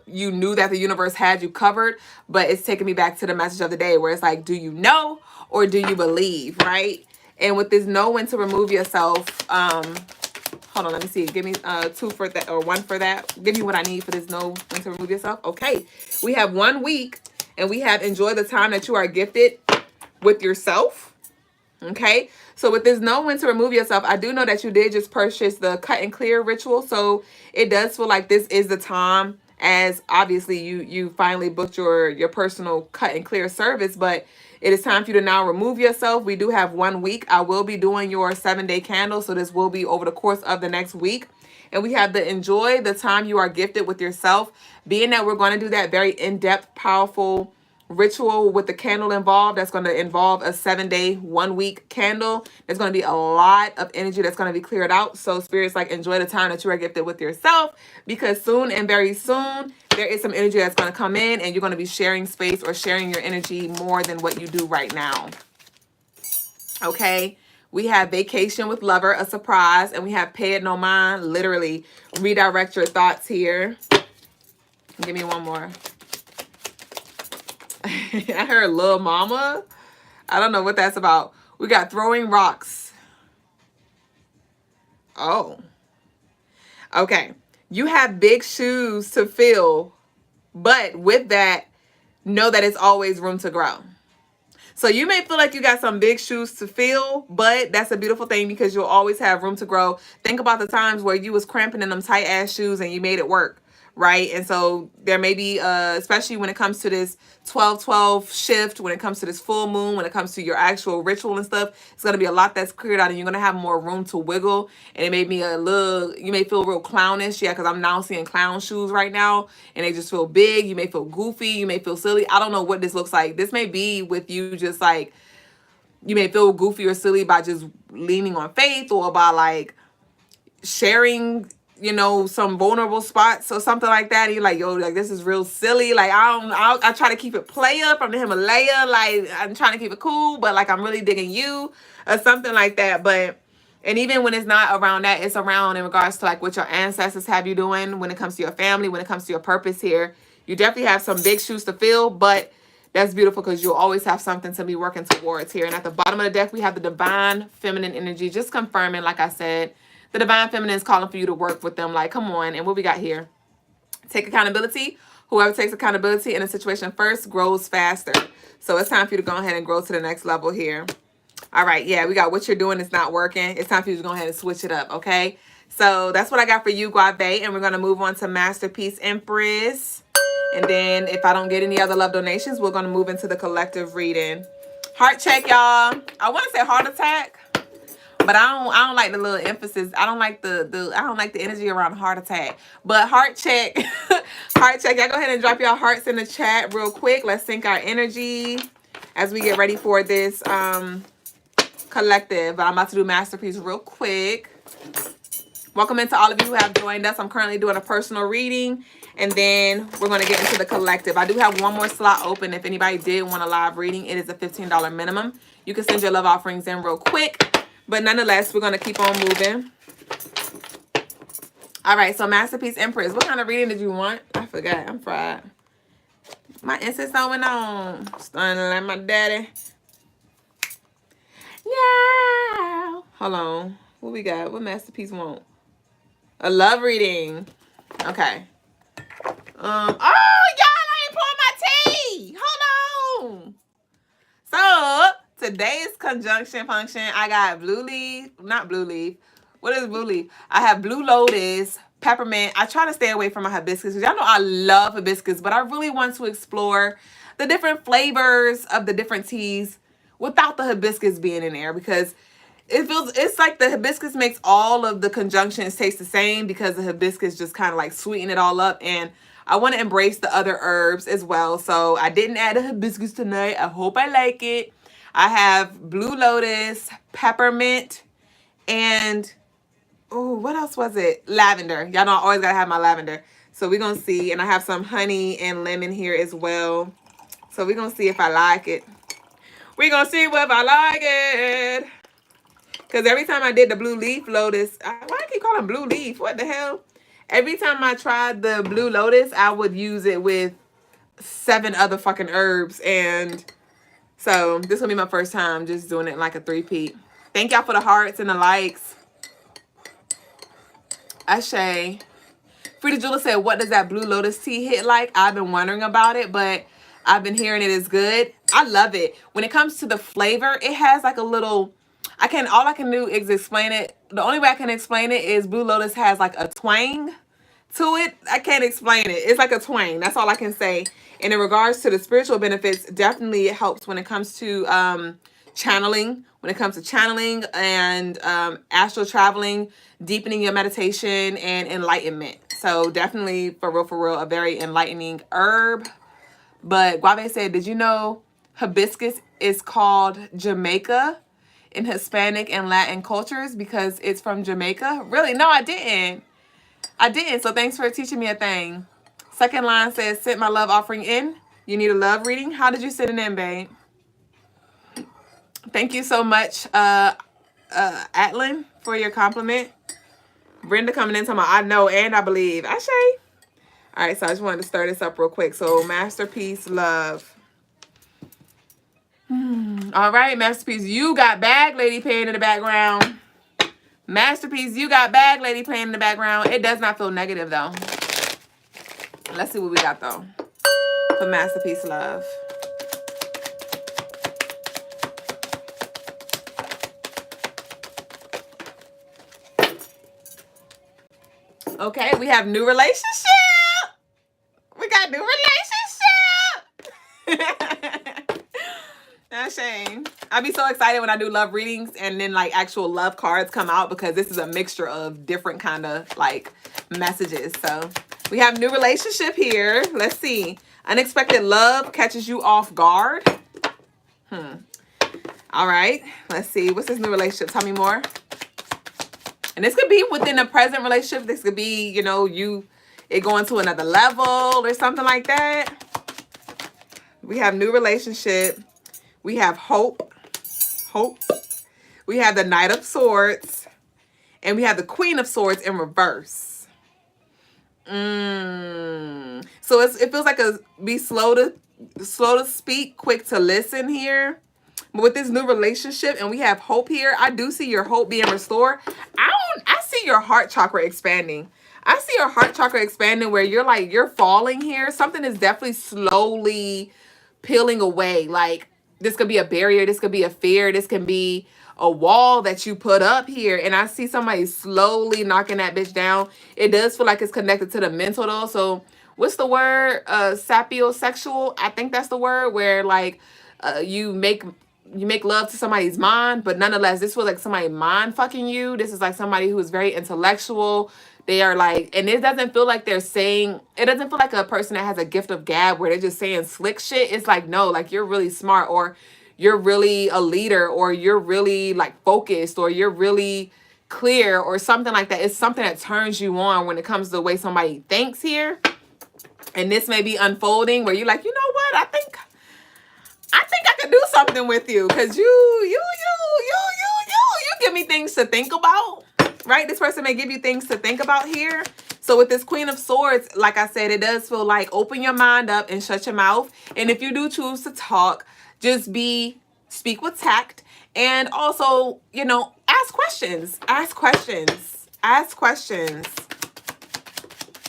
knew that the universe had you covered. But it's taking me back to the message of the day, where it's like, do you know or do you believe, right? And with this know when to remove yourself, hold on, let me see, give me 2 for that or 1 for that. Give me what I need for this know when to remove yourself. Okay, we have 1 week and we have enjoy the time that you are gifted with yourself. Okay, so with this know when to remove yourself, I do know that you did just purchase the cut and clear ritual. So it does feel like this is the time, as obviously you finally booked your personal cut and clear service, but it is time for you to now remove yourself. We do have 1 week. I will be doing your 7-day candle, so this will be over the course of the next week. And we have the enjoy the time you are gifted with yourself, being that we're going to do that very in-depth, powerful ritual with the candle involved. That's going to involve a 7-day, 1 week candle. There's going to be a lot of energy that's going to be cleared out. So spirits, like, enjoy the time that you are gifted with yourself, because soon and very soon there is some energy that's going to come in and you're going to be sharing space or sharing your energy more than what you do right now. Okay, we have vacation with lover, a surprise, and we have pay it no mind, literally redirect your thoughts here. Give me one more. I heard Lil Mama. I don't know what that's about. We got throwing rocks. Oh. Okay. You have big shoes to fill, but with that, know that it's always room to grow. So you may feel like you got some big shoes to fill, but that's a beautiful thing, because you'll always have room to grow. Think about the times where you was cramping in them tight ass shoes and you made it work, right? And so there may be, especially when it comes to this 12-12 shift, when it comes to this full moon, when it comes to your actual ritual and stuff, it's going to be a lot that's cleared out and you're going to have more room to wiggle. And it may be a little, you may feel real clownish. Yeah, because I'm now seeing clown shoes right now and they just feel big. You may feel goofy. You may feel silly. I don't know what this looks like. This may be with you just like, you may feel goofy or silly by just leaning on faith, or by like sharing, you know, some vulnerable spots or something like that. And you're like, yo, like, this is real silly. Like, I try to keep it player from the Himalaya. Like, I'm trying to keep it cool, but like, I'm really digging you, or something like that. But, and even when it's not around that, it's around in regards to like what your ancestors have you doing when it comes to your family, when it comes to your purpose here. You definitely have some big shoes to fill, but that's beautiful, because you'll always have something to be working towards here. And at the bottom of the deck, we have the divine feminine energy, just confirming, like I said, the divine feminine is calling for you to work with them. Like, come on. And what we got here? Take accountability. Whoever takes accountability in a situation first grows faster. So it's time for you to go ahead and grow to the next level here. All right. Yeah, we got what you're doing is not working. It's time for you to go ahead and switch it up. Okay. So that's what I got for you, Guave. And we're going to move on to Masterpiece Empress. And then if I don't get any other love donations, we're going to move into the collective reading. Heart check, y'all. I want to say heart attack, but I don't like the little emphasis. I don't like the energy around heart attack. But heart check. Heart check. Y'all go ahead and drop your hearts in the chat real quick. Let's sync our energy as we get ready for this collective. I'm about to do Masterpiece real quick. Welcome into all of you who have joined us. I'm currently doing a personal reading, and then we're going to get into the collective. I do have one more slot open. If anybody did want a live reading, it is a $15 minimum. You can send your love offerings in real quick, but nonetheless, we're going to keep on moving. All right, so Masterpiece Empress, what kind of reading did you want? I forgot. I'm fried. My incense went on. Stunning like my daddy. Yeah. Hold on. What we got? What Masterpiece want? A love reading. Okay. Oh, y'all, I ain't pouring my tea. Hold on. So, today's conjunction function, I got blue leaf. Not blue leaf. What is blue leaf? I have blue lotus, peppermint. I try to stay away from my hibiscus because y'all know I love hibiscus, but I really want to explore the different flavors of the different teas without the hibiscus being in there, because it's like the hibiscus makes all of the conjunctions taste the same because the hibiscus just kind of like sweeten it all up. And I want to embrace the other herbs as well. So I didn't add a hibiscus tonight. I hope I like it. I have blue lotus, peppermint, and oh, what else was it? Lavender. Y'all know I always gotta have my lavender. So we're gonna see. And I have some honey and lemon here as well. So we're gonna see if I like it. We're gonna see if I like it. Because every time I did the blue leaf lotus, why do I keep calling blue leaf? What the hell? Every time I tried the blue lotus, I would use it with 7 other fucking herbs. And so this will be my first time just doing it like a 3-peat. Thank y'all for the hearts and the likes. Ashay. Frida Jula said, what does that blue lotus tea hit like? I've been wondering about it, but I've been hearing it is good. I love it. When it comes to the flavor, it has like a little, all I can do is explain it. The only way I can explain it is blue lotus has like a twang to it. I can't explain it. It's like a twang. That's all I can say. And in regards to the spiritual benefits, definitely it helps when it comes to channeling. When it comes to channeling and astral traveling, deepening your meditation and enlightenment. So definitely, for real, a very enlightening herb. But Guave said, did you know hibiscus is called Jamaica in Hispanic and Latin cultures because it's from Jamaica? Really? No, I didn't. So thanks for teaching me a thing. Second line says, sent my love offering in. You need a love reading? How did you send it in, babe? Thank you so much, Atlin, for your compliment. Brenda coming in talking about, I know and I believe. Ashay. All right, so I just wanted to stir this up real quick. So Masterpiece Love. All right, Masterpiece, you got Bag Lady playing in the background. Masterpiece, you got Bag Lady playing in the background. It does not feel negative, though. Let's see what we got, though, for Masterpiece Love. Okay, we have new relationship. We got new relationship. That's shame. I'll be so excited when I do love readings and then like actual love cards come out, because this is a mixture of different kind of like messages. So we have new relationship here. Let's see. Unexpected love catches you off guard. All right. Let's see. What's this new relationship? Tell me more. And this could be within a present relationship. This could be, you know, it going to another level or something like that. We have new relationship. We have hope. We have the Knight of Swords. And we have the Queen of Swords in reverse. So it feels like be slow to speak, quick to listen here. But with this new relationship, and we have hope here, I do see your hope being restored. I see your heart chakra expanding. I see your heart chakra expanding where you're falling here. Something is definitely slowly peeling away. Like this could be a barrier. This could be a fear. This can be a wall that you put up here. And I see somebody slowly knocking that bitch down. It does feel like it's connected to the mental though. So what's the word? Sapiosexual. I think that's the word where like you make love to somebody's mind, but nonetheless, this feels like somebody mind fucking you. This is like somebody who is very intellectual. They are like, and it doesn't feel like it doesn't feel like a person that has a gift of gab where they're just saying slick shit. It's like, no, like you're really smart, or you're really a leader, or you're really like focused, or you're really clear, or something like that. It's something that turns you on when it comes to the way somebody thinks here. And this may be unfolding where you're like, you know what? I think I could do something with you, because you give me things to think about, right? This person may give you things to think about here. So with this Queen of Swords, like I said, it does feel like open your mind up and shut your mouth. And if you do choose to talk, just speak with tact, and also, you know, ask questions.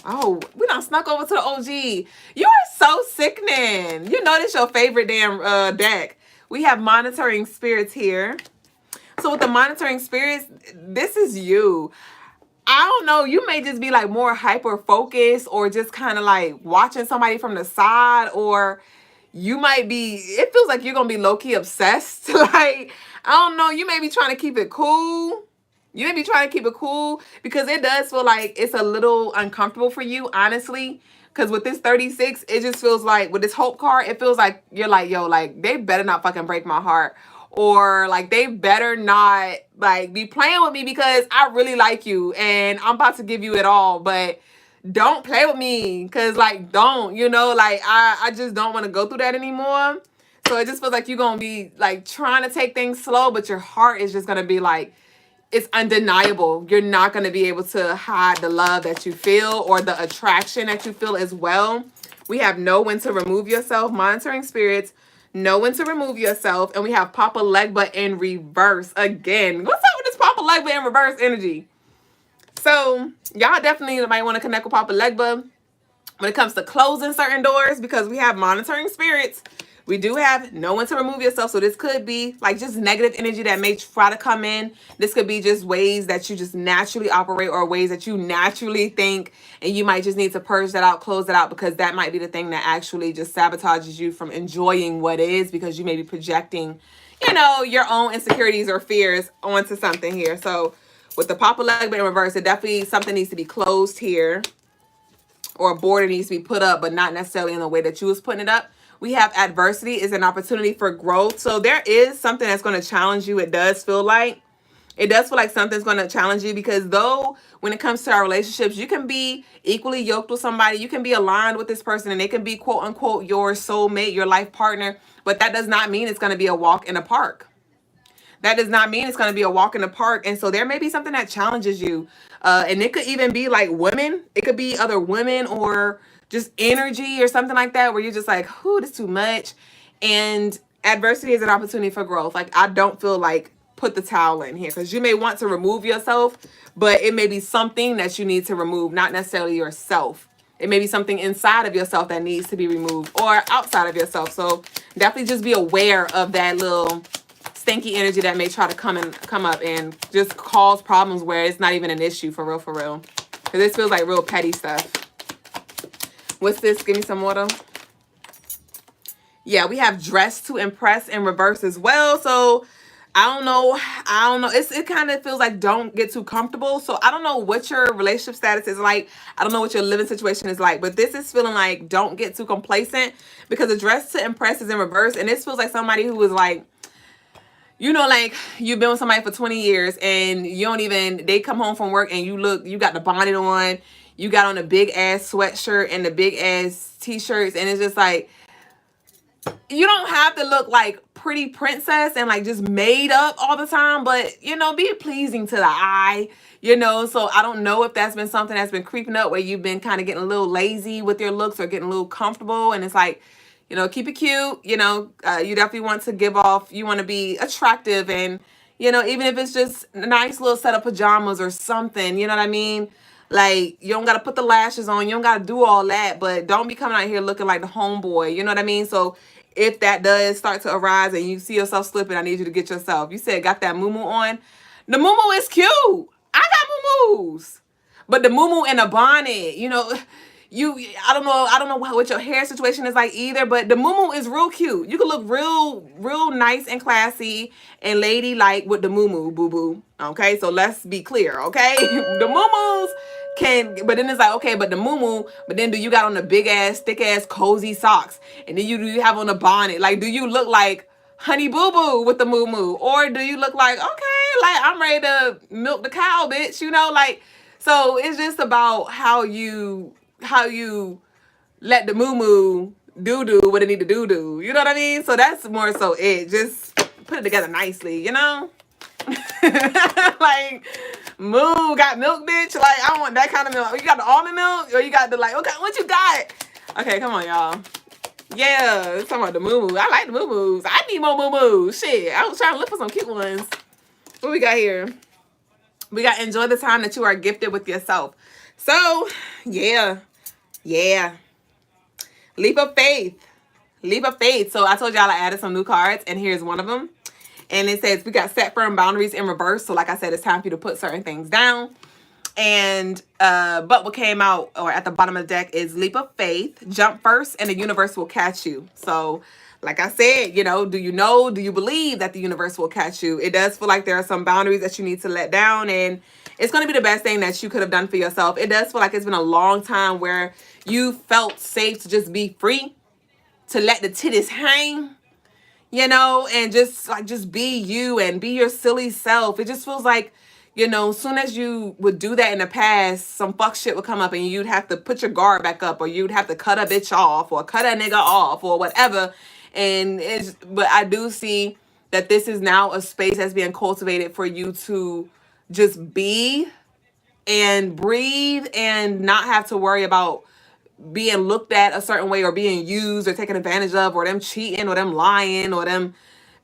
Oh, we done snuck over to the OG. You are so sickening. You know this your favorite damn deck. We have monitoring spirits here. So with the monitoring spirits, this is you. I don't know, you may just be like more hyper focused or just kind of like watching somebody from the side, or you might be, it feels like you're gonna be low-key obsessed. Like, I don't know, you may be trying to keep it cool. You may be trying to keep it cool because it does feel like it's a little uncomfortable for you, honestly. Because with this 36, it just feels like, with this hope card, it feels like you're like, yo, like, they better not fucking break my heart. Or like, they better not like be playing with me because I really like you and I'm about to give you it all. But don't play with me, because like, don't, you know, like, I just don't want to go through that anymore. So it just feels like you're gonna be like trying to take things slow, but your heart is just gonna be like, it's undeniable. You're not going to be able to hide the love that you feel or the attraction that you feel as well. We have know when to remove yourself, monitoring spirits, know when to remove yourself, and we have Papa Legba in reverse again. What's up with this Papa Legba in reverse energy? So y'all definitely might want to connect with Papa Legba when it comes to closing certain doors, because we have monitoring spirits. We do have know when to remove yourself. So this could be like just negative energy that may try to come in. This could be just ways that you just naturally operate, or ways that you naturally think, and you might just need to purge that out, close that out, because that might be the thing that actually just sabotages you from enjoying what is, because you may be projecting, you know, your own insecurities or fears onto something here. So with the Papa Legba in reverse, it definitely, something needs to be closed here, or a border needs to be put up, but not necessarily in the way that you was putting it up. We have adversity is an opportunity for growth. So there is something that's going to challenge you. It does feel like something's going to challenge you, because though when it comes to our relationships, you can be equally yoked with somebody. You can be aligned with this person and they can be quote unquote your soulmate, your life partner. But that does not mean it's going to be a walk in the park. That does not mean it's going to be a walk in the park. And so there may be something that challenges you. And it could even be like women. It could be other women, or just energy or something like that, where you're just like, whoo, this is too much. And adversity is an opportunity for growth. Like, I don't feel like put the towel in here, because you may want to remove yourself, but it may be something that you need to remove, not necessarily yourself. It may be something inside of yourself that needs to be removed, or outside of yourself. So definitely just be aware of that little stinky energy that may try to come up and just cause problems where it's not even an issue, for real, for real. Because this feels like real petty stuff. What's this? Give me some water. Yeah, we have dress to impress in reverse as well. So I don't know. It kind of feels like don't get too comfortable. So I don't know what your relationship status is like. I don't know what your living situation is like. But this is feeling like don't get too complacent, because the dress to impress is in reverse. And this feels like somebody who is like, you know, like you've been with somebody for 20 years and you don't even, they come home from work and you got the bonnet on, you got on a big ass sweatshirt and the big ass t-shirts, and it's just like, you don't have to look like pretty princess and like just made up all the time, but you know, be pleasing to the eye, you know. So I don't know if that's been something that's been creeping up, where you've been kind of getting a little lazy with your looks or getting a little comfortable, and it's like, you know, keep it cute, you know. You definitely want to give off, you want to be attractive, and you know, even if it's just a nice little set of pajamas or something, you know what I mean. Like, you don't got to put the lashes on, you don't got to do all that, but don't be coming out here looking like the homeboy, you know what I mean. So if that does start to arise and you see yourself slipping, I need you to get yourself. You said got that muumuu on. The muumuu is cute. I got muumuus. But the muumuu and the bonnet, you know, I don't know what your hair situation is like either, but the muumuu is real cute. You can look real nice and classy and ladylike with the muumuu, boo-boo. Okay, so let's be clear, okay? The muumuus can, but then it's like, okay, but the muumuu, but then do you got on the big ass, thick ass, cozy socks? And then do you have on the bonnet? Like, do you look like Honey Boo Boo with the muumuu? Or do you look like, okay, like I'm ready to milk the cow, bitch, you know, like, so it's just about how you let the muumuu do what it need to do. You know what I mean? So that's more so it. Just put it together nicely, you know? Like, moo got milk, bitch. Like, I want that kind of milk. You got the almond milk, or you got the like, okay, what you got? Okay, come on, y'all. Yeah, it's talking about the moo. I like the moo. I need more moo. Shit, I was trying to look for some cute ones. What we got here? We got enjoy the time that you are gifted with yourself. So, yeah. Leap of faith. So I told y'all I added some new cards, and here's one of them. And it says we got set firm boundaries in reverse. So like I said, it's time for you to put certain things down. And but what came out or at the bottom of the deck is leap of faith, jump first, and the universe will catch you. So like I said, you know, do you believe that the universe will catch you? It does feel like there are some boundaries that you need to let down, and it's going to be the best thing that you could have done for yourself. It does feel like it's been a long time where you felt safe to just be free, to let the titties hang, you know, and just be you and be your silly self. It just feels like, you know, as soon as you would do that in the past, some fuck shit would come up and you'd have to put your guard back up, or you'd have to cut a bitch off or cut a nigga off or whatever. And but I do see that this is now a space that's being cultivated for you to just be and breathe and not have to worry about being looked at a certain way or being used or taken advantage of, or them cheating or them lying or them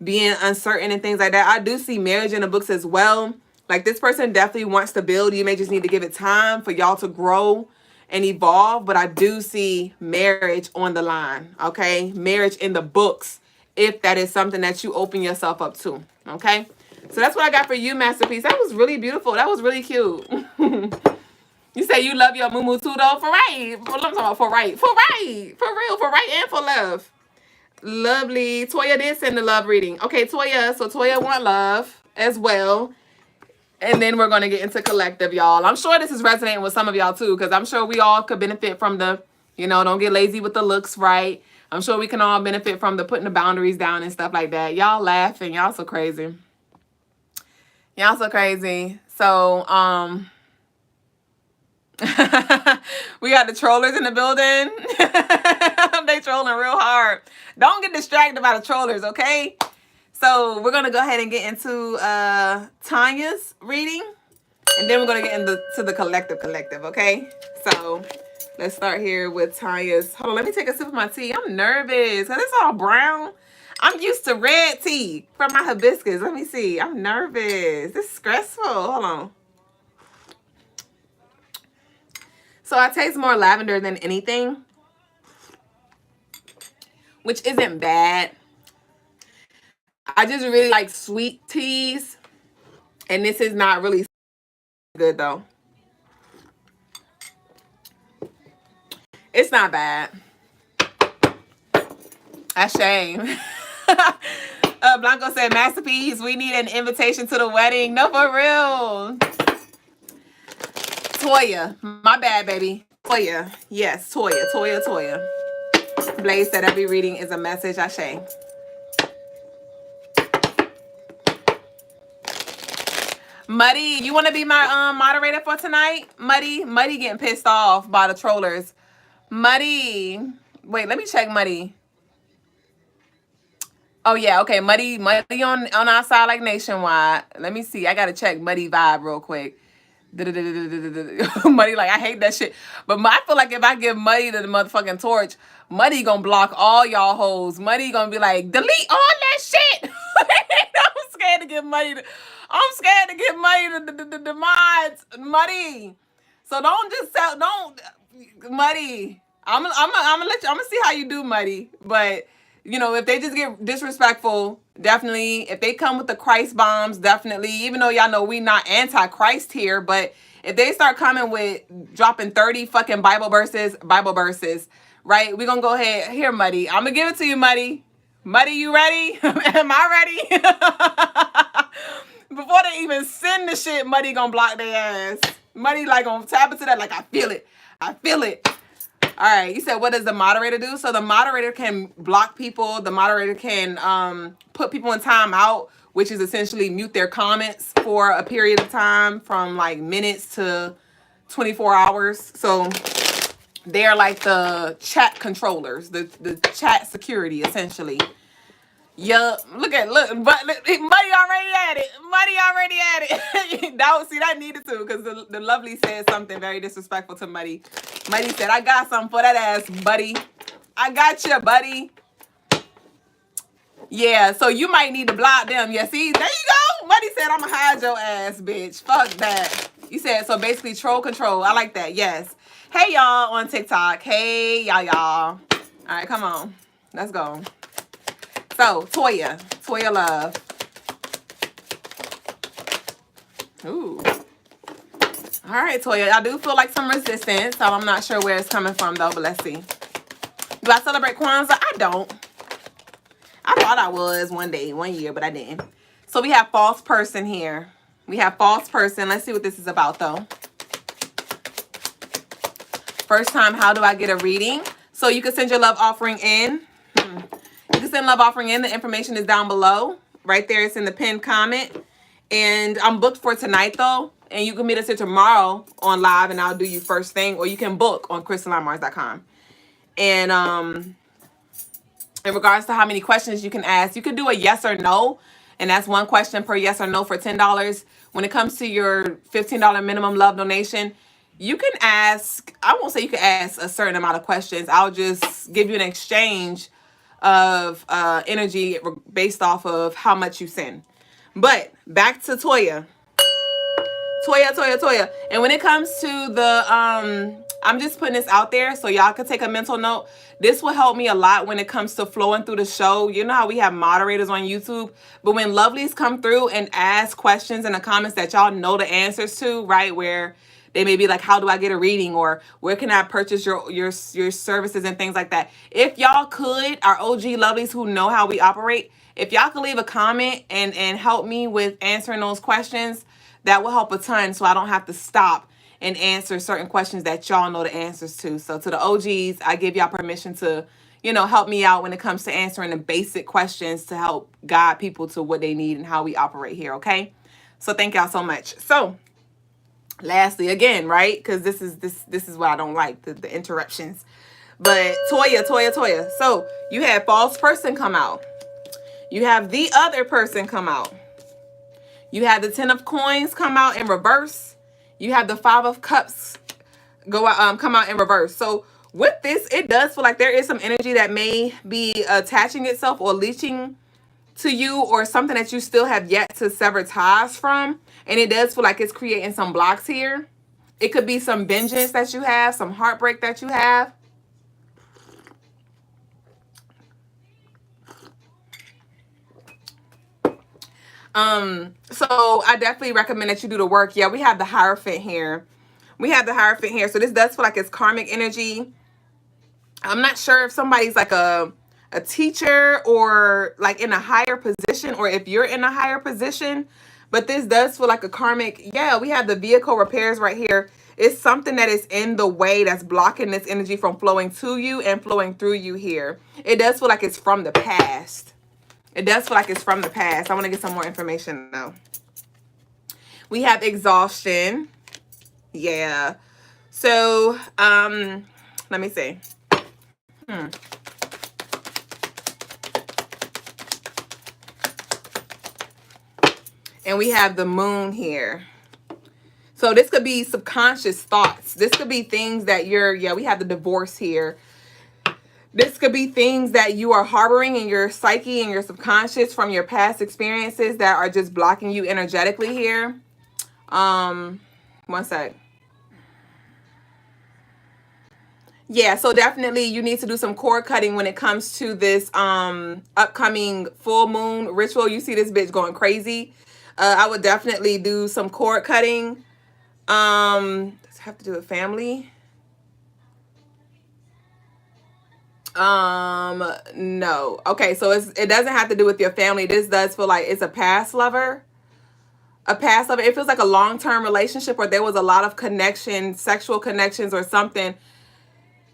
being uncertain and things like that. I do see marriage in the books as well. Like, this person definitely wants to build. You may just need to give it time for y'all to grow and evolve, but I do see marriage on the line, okay? Marriage in the books, if that is something that you open yourself up to, okay? So that's what I got for you, Masterpiece. That was really beautiful. That was really cute. You say you love your moo too, though? For right. I'm talking about for right. For right. For real. For right and for love. Lovely. Toya did send the love reading. Okay, Toya. So Toya want love as well. And then we're going to get into collective, y'all. I'm sure this is resonating with some of y'all, too, because I'm sure we all could benefit from the, you know, don't get lazy with the looks, right? I'm sure we can all benefit from the putting the boundaries down and stuff like that. Y'all laughing. Y'all so crazy. Y'all so crazy. So, we got the trollers in the building. They trolling real hard. Don't get distracted by the trollers, okay? So we're gonna go ahead and get into Tanya's reading, and then we're gonna get into the collective, okay? So let's start here with Tanya's. Hold on, let me take a sip of my tea. I'm nervous because it's all brown. I'm used to red tea from my hibiscus. Let me see. I'm nervous. It's stressful. Hold on. So I taste more lavender than anything, which isn't bad. I just really like sweet teas, and this is not really good, though. It's not bad. That's shame. Blanco said, Masterpiece, we need an invitation to the wedding. No, for real. Toya. My bad, baby. Toya. Yes, Toya. Blaze said every reading is a message. Ashe. Muddy, you want to be my moderator for tonight? Muddy getting pissed off by the trollers. Muddy. Wait, let me check Muddy. Oh, yeah, okay. Muddy on our side like nationwide. Let me see. I got to check Muddy vibe real quick. Muddy like, I hate that shit. But I feel like if I give Muddy the motherfucking torch, Muddy gonna block all y'all hoes. Muddy gonna be like, delete all that shit. I'm scared to give Muddy the mods. Muddy. So don't just Muddy. I'm gonna see how you do, Muddy. But you know, if they just get disrespectful, definitely. If they come with the Christ bombs, definitely. Even though y'all know we not anti-Christ here, but if they start coming with dropping 30 fucking Bible verses, right? We're gonna go ahead. Here, Muddy. I'm gonna give it to you, Muddy. Muddy, you ready? Am I ready? Before they even send the shit, Muddy gonna block their ass. Muddy like gonna tap into that like, I feel it. All right, you said, what does the moderator do? So the moderator can block people. The moderator can put people in timeout, which is essentially mute their comments for a period of time from like minutes to 24 hours. So they're like the chat controllers, the chat security, essentially. Yup. Look, but Muddy already at it. That needed to, because the lovely said something very disrespectful to Muddy. Muddy said, I got something for that ass, buddy. I got you, buddy. Yeah, so you might need to block them. Yeah, see, there you go. Muddy said, I'm gonna hide your ass, bitch. Fuck that. You said, so basically troll control. I like that, yes. Hey, y'all on TikTok. Hey, y'all. All right, come on. Let's go. So, Toya love. Ooh. All right, Toya. I do feel like some resistance, so I'm not sure where it's coming from, though, but let's see. Do I celebrate Kwanzaa? I don't. I thought I was one year, but I didn't. So we have false person here. We have false person. Let's see what this is about, though. First time, how do I get a reading? So you can send your love offering in. You can send love offering in. The information is down below. Right there, it's in the pinned comment. And I'm booked for tonight, though. And you can meet us here tomorrow on live, and I'll do you first thing. Or you can book on CrystalineMars.com. And in regards to how many questions you can ask, you can do a yes or no. And that's one question per yes or no for $10. When it comes to your $15 minimum love donation, you can ask, I won't say you can ask a certain amount of questions. I'll just give you an exchange of energy based off of how much you send. But back to Toya. Toya. And when it comes to the, I'm just putting this out there so y'all can take a mental note. This will help me a lot when it comes to flowing through the show. You know how we have moderators on YouTube, but when lovelies come through and ask questions in the comments that y'all know the answers to, right? Where they may be like, how do I get a reading? Or where can I purchase your services and things like that? If y'all could, our OG lovelies who know how we operate, if y'all could leave a comment and help me with answering those questions, that will help a ton, so I don't have to stop and answer certain questions that y'all know the answers to. So to the OGs, I give y'all permission to, help me out when it comes to answering the basic questions to help guide people to what they need and how we operate here, okay? So thank y'all so much. So lastly, again, right? Because this is what I don't like, the interruptions. But Toya. So you had false person come out. You have the other person come out. You have the 10 of coins come out in reverse. You have the 5 of cups come out in reverse. So with this, it does feel like there is some energy that may be attaching itself or leeching to you, or something that you still have yet to sever ties from. And it does feel like it's creating some blocks here. It could be some vengeance that you have, some heartbreak that you have. So I definitely recommend that you do the work. Yeah, we have the Hierophant here. So this does feel like it's karmic energy. I'm not sure if somebody's like a teacher or like in a higher position, or if you're in a higher position, but this does feel like a karmic. Yeah, we have the vehicle repairs right here. It's something that is in the way that's blocking this energy from flowing to you and flowing through you here. It does feel like it's from the past. I want to get some more information though. We have exhaustion. Yeah. So, let me see. And we have the moon here. So this could be subconscious thoughts. This could be things that we have the divorce here. This could be things that you are harboring in your psyche and your subconscious from your past experiences that are just blocking you energetically here. One sec. Yeah, so definitely you need to do some cord cutting when it comes to this upcoming full moon ritual. You see this bitch going crazy. I would definitely do some cord cutting. Does it have to do with family? No. Okay, so it doesn't have to do with your family. This does feel like it's a past lover. It feels like a long-term relationship where there was a lot of connection, sexual connections or something.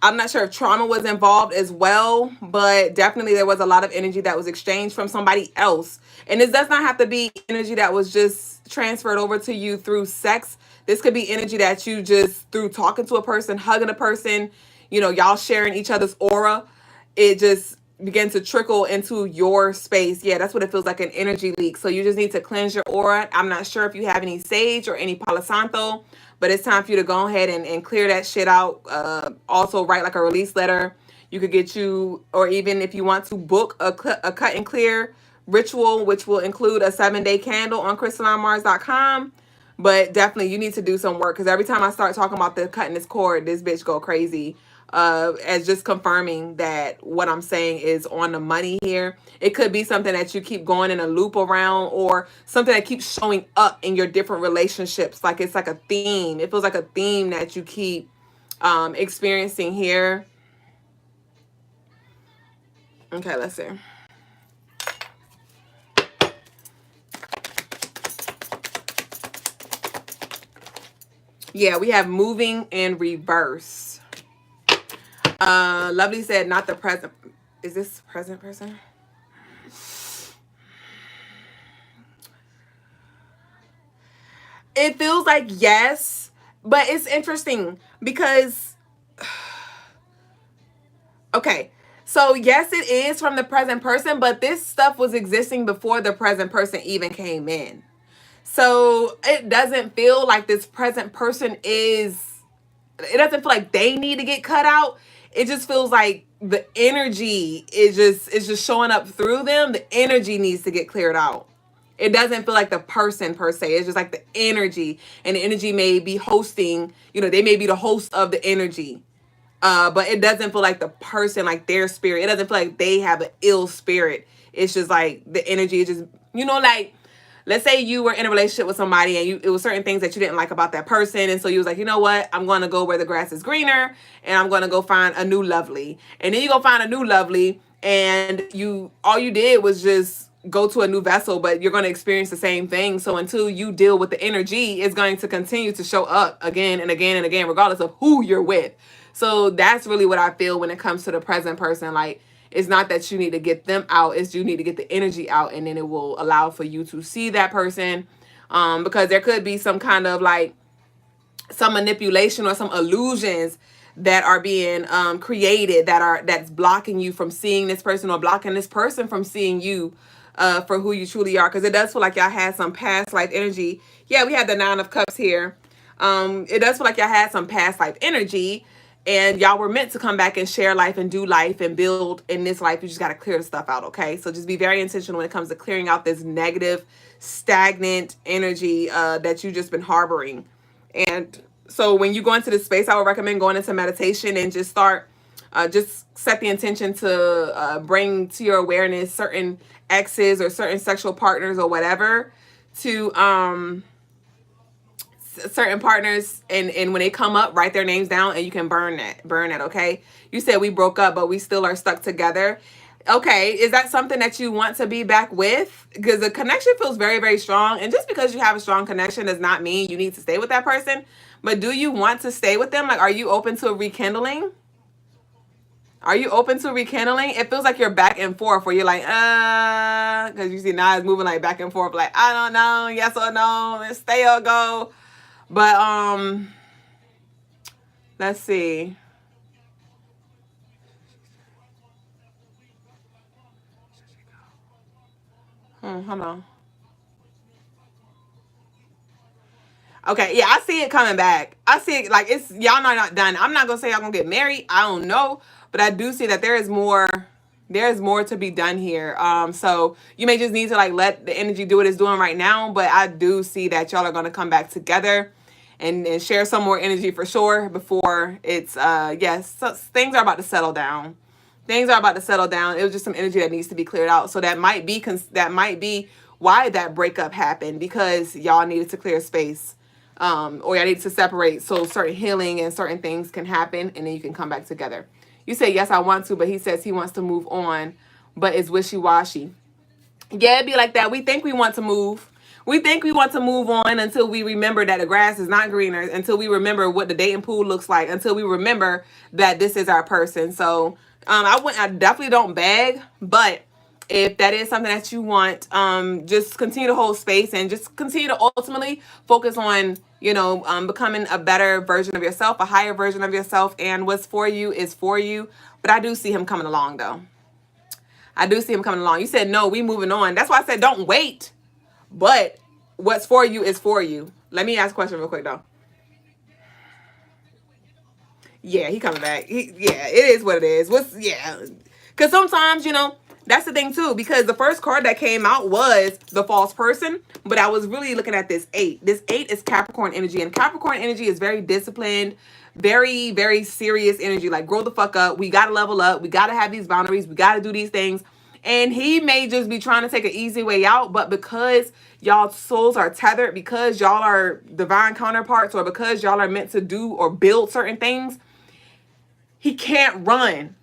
I'm not sure if trauma was involved as well, but definitely there was a lot of energy that was exchanged from somebody else. And this does not have to be energy that was just transferred over to you through sex. This could be energy that you just, through talking to a person, hugging a person, y'all sharing each other's aura, it just began to trickle into your space. Yeah, that's what it feels like, an energy leak. So you just need to cleanse your aura. I'm not sure if you have any sage or any Palo Santo, but it's time for you to go ahead and clear that shit out. Also write like a release letter. You could get you, or even if you want to book a cut and clear ritual, which will include a 7-day candle on CrystalineMars.com. But definitely you need to do some work, because every time I start talking about the cutting this cord, this bitch go crazy. as just confirming that what I'm saying is on the money here. It could be something that you keep going in a loop around, or something that keeps showing up in your different relationships. Like it's like a theme. It feels like a theme that you keep experiencing here. Okay, let's see. Yeah, we have moving in reverse. Lovely said not the present. Is this present person? It feels like yes, but it's interesting because okay. So yes, it is from the present person, but this stuff was existing before the present person even came in. So it doesn't feel like this present person is, it doesn't feel like they need to get cut out. It just feels like the energy is just showing up through them. The energy needs to get cleared out. It doesn't feel like the person per se. It's just like the energy. And the energy may be hosting, they may be the host of the energy. But it doesn't feel like the person, like their spirit. It doesn't feel like they have an ill spirit. It's just like the energy is just, like, let's say you were in a relationship with somebody and it was certain things that you didn't like about that person. And so you was like, you know what? I'm going to go where the grass is greener and I'm going to go find a new lovely. And then you go find a new lovely and all you did was just go to a new vessel, but you're going to experience the same thing. So until you deal with the energy, it's going to continue to show up again and again and again, regardless of who you're with. So that's really what I feel when it comes to the present person. Like, it's not that you need to get them out, it's you need to get the energy out, and then it will allow for you to see that person. Because there could be some kind of like some manipulation or some illusions that are being created that's blocking you from seeing this person, or blocking this person from seeing you for who you truly are. Because it does feel like y'all had some past life energy. Yeah, we had the 9 of Cups here. It does feel like y'all had some past life energy, and y'all were meant to come back and share life and do life and build in this life. You just got to clear the stuff out, okay? So just be very intentional when it comes to clearing out this negative, stagnant energy that you've just been harboring. And so when you go into this space, I would recommend going into meditation and just just set the intention to bring to your awareness certain exes or certain sexual partners or whatever, to certain partners, and when they come up, write their names down and you can burn it, okay? You said we broke up, but we still are stuck together. Okay, is that something that you want to be back with? Because the connection feels very, very strong. And just because you have a strong connection does not mean you need to stay with that person. But do you want to stay with them? Like, are you open to a rekindling? Are you open to rekindling? It feels like you're back and forth, where you're like, because you see now it's moving like back and forth, like, I don't know, yes or no, let's stay or go. But let's see. Hold on. Okay, yeah, I see it coming back. I see it like it's y'all not done. I'm not gonna say y'all gonna get married. I don't know, but I do see that there is more. There's more to be done here. So you may just need to like let the energy do what it's doing right now. But I do see that y'all are gonna come back together and share some more energy for sure before it's yes, so things are about to settle down. Things are about to settle down. It was just some energy that needs to be cleared out. So that might be why that breakup happened, because y'all needed to clear space. Or y'all need to separate so certain healing and certain things can happen, and then you can come back together. You say, yes, I want to, but he says he wants to move on, but it's wishy-washy. Yeah, it'd be like that. We think we want to move. We think we want to move on until we remember that the grass is not greener, until we remember what the dating pool looks like, until we remember that this is our person. So I definitely don't beg, but if that is something that you want, just continue to hold space and just continue to ultimately focus on, becoming a better version of yourself, a higher version of yourself. And what's for you is for you. But I do see him coming along, though. I do see him coming along. You said, no, we moving on. That's why I said, don't wait. But what's for you is for you. Let me ask a question real quick, though. Yeah, he coming back. Yeah, it is what it is. Because sometimes, that's the thing too. Because the first card that came out was the false person, but I was really looking at this 8. This 8 is Capricorn energy, and Capricorn energy is very disciplined, very, very serious energy. Like, grow the fuck up. We got to level up. We got to have these boundaries. We got to do these things. And he may just be trying to take an easy way out, but because y'all souls are tethered, because y'all are divine counterparts, or because y'all are meant to do or build certain things, he can't run.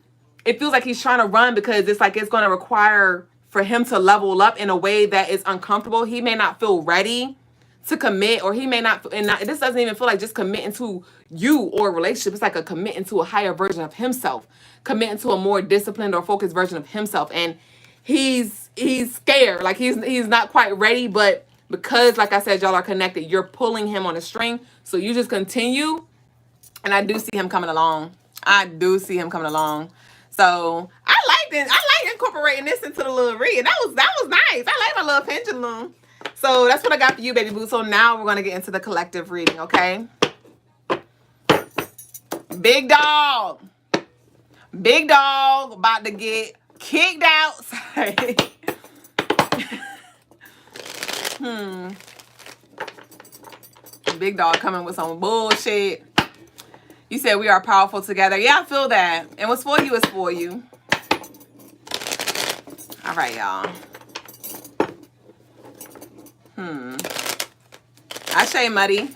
It feels like he's trying to run because it's like it's going to require for him to level up in a way that is uncomfortable. He may not feel ready to commit, or he may not, and this doesn't even feel like just committing to you or a relationship. It's like a committing to a higher version of himself, committing to a more disciplined or focused version of himself. And he's scared, like he's not quite ready, but because, like I said, y'all are connected, you're pulling him on a string. So you just continue, and I do see him coming along. I do see him coming along. So I like incorporating this into the little read. That was nice. I like my little pendulum. So that's what I got for you, baby boo. So now we're gonna get into the collective reading, okay? Big dog about to get kicked out. Big dog coming with some bullshit. You said we are powerful together. Yeah, I feel that. And what's for you is for you. All right, y'all. I say muddy.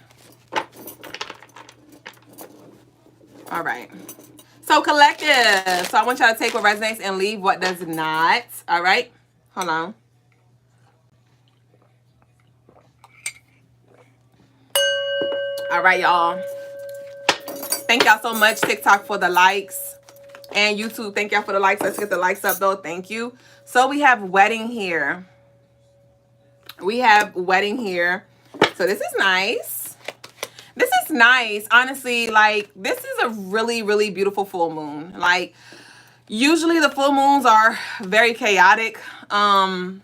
All right. So collective. So I want y'all to take what resonates and leave what does not. All right. Hold on. All right, y'all. Thank y'all so much, TikTok, for the likes. And YouTube, thank y'all for the likes. Let's get the likes up, though. Thank you. So we have wedding here. We have wedding here. So this is nice. This is nice. Honestly, like, this is a really, really beautiful full moon. Like, usually the full moons are very chaotic. They're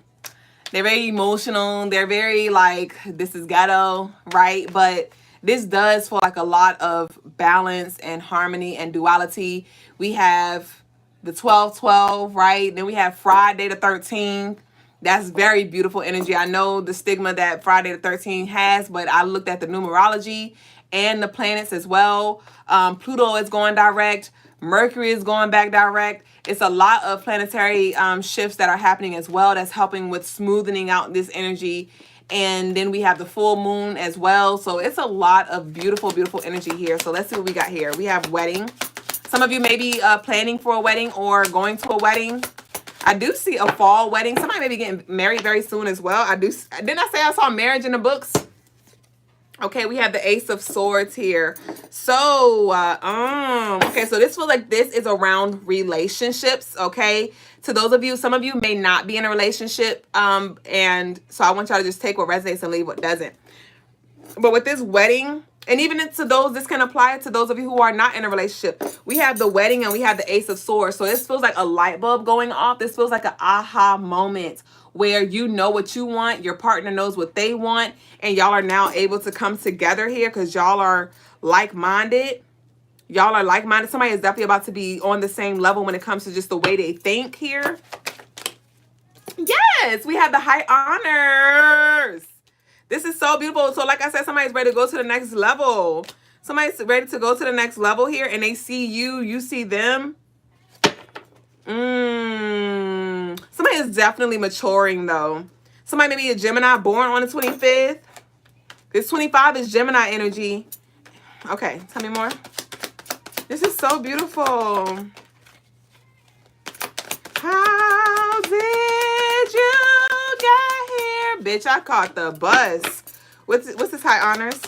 very emotional. They're very, like, this is ghetto, right? But this does feel like a lot of balance and harmony and duality. We have the 12-12, right? Then we have Friday the 13th. That's very beautiful energy. I know the stigma that Friday the 13th has, but I looked at the numerology and the planets as well. Pluto is going direct. Mercury is going back direct. It's a lot of planetary shifts that are happening as well that's helping with smoothing out this energy. And then we have the full moon as well. So it's a lot of beautiful, beautiful energy here. So let's see what we got here. We have wedding. Some of you may be planning for a wedding or going to a wedding. I do see a fall wedding. Somebody may be getting married very soon as well. Didn't I say I saw marriage in the books? Okay, we have the Ace of Swords here. So, okay, so this feels like this is around relationships, okay? To those of you, some of you may not be in a relationship, and so I want y'all to just take what resonates and leave what doesn't. But with this wedding, and even to those, this can apply to those of you who are not in a relationship. We have the wedding and we have the Ace of Swords. So this feels like a light bulb going off. This feels like an aha moment where you know what you want, your partner knows what they want, and y'all are now able to come together here because y'all are like-minded. Y'all are like-minded. Somebody is definitely about to be on the same level when it comes to just the way they think here. Yes, we have the high honors. This is so beautiful. So like I said, somebody's ready to go to the next level. Somebody's ready to go to the next level here, and they see you, you see them. Somebody is definitely maturing, though. Somebody may be a Gemini born on the 25th. This 25 is Gemini energy. Okay, tell me more. This is so beautiful. How did you get here? Bitch, I caught the bus. What's this high honors?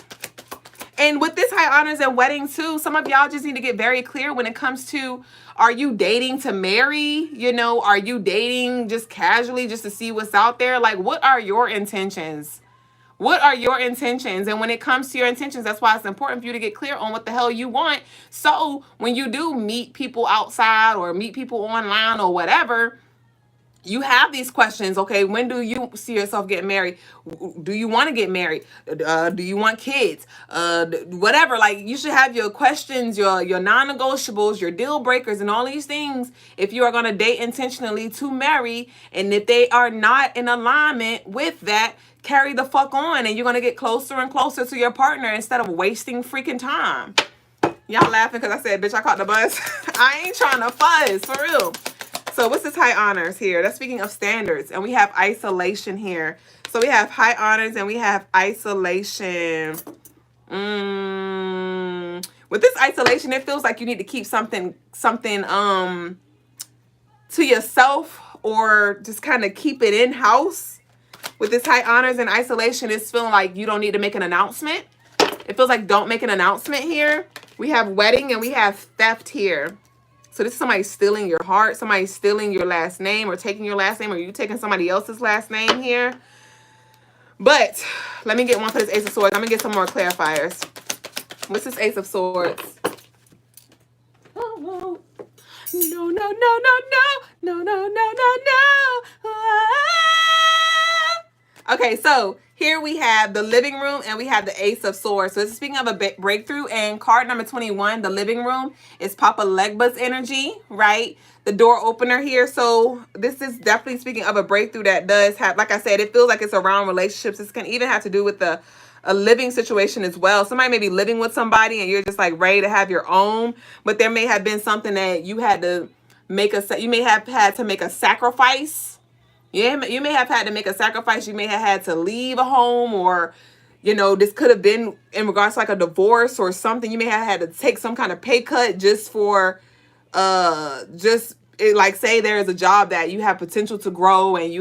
And with this high honors and wedding too, some of y'all just need to get very clear when it comes to, are you dating to marry? You know, are you dating just casually just to see what's out there? Like, what are your intentions? What are your intentions? And when it comes to your intentions, that's why it's important for you to get clear on what the hell you want. So when you do meet people outside or meet people online or whatever, you have these questions. Okay, when do you see yourself getting married? Do you want to get married? Do you want kids? Whatever. Like, you should have your questions, your non-negotiables, your deal breakers, and all these things if you are going to date intentionally to marry. And if they are not in alignment with that, carry the fuck on, and you're going to get closer and closer to your partner instead of wasting freaking time. You Y'all laughing because I said, bitch, I caught the bus. I ain't trying to fuzz, for real. So what's this high honors here? That's speaking of standards. And we have isolation here. So we have high honors and we have isolation. With this isolation, it feels like you need to keep something to yourself, or just kind of keep it in-house. With this high honors and isolation, it's feeling like you don't need to make an announcement. It feels like don't make an announcement here. We have wedding and we have theft here. So this is somebody stealing your heart, somebody stealing your last name, or taking your last name, or you taking somebody else's last name here. But let me get one for this Ace of Swords. I'm going to get some more clarifiers. What's this Ace of Swords? Oh, no. No, no, no, no, no. No, no, no, no, no. Okay, so here we have the living room and we have the Ace of Swords. So this is speaking of a breakthrough. And card number 21, the living room, is Papa Legba's energy, right? The door opener here. So this is definitely speaking of a breakthrough that does have, like I said, it feels like it's around relationships. This can even have to do with a living situation as well. Somebody may be living with somebody and you're just like ready to have your own, but there may have been something that you had to make you may have had to make a sacrifice. Yeah, you may have had to make a sacrifice. You may have had to leave a home, or, you know, this could have been in regards to like a divorce or something. You may have had to take some kind of pay cut just for, like say there is a job that you have potential to grow and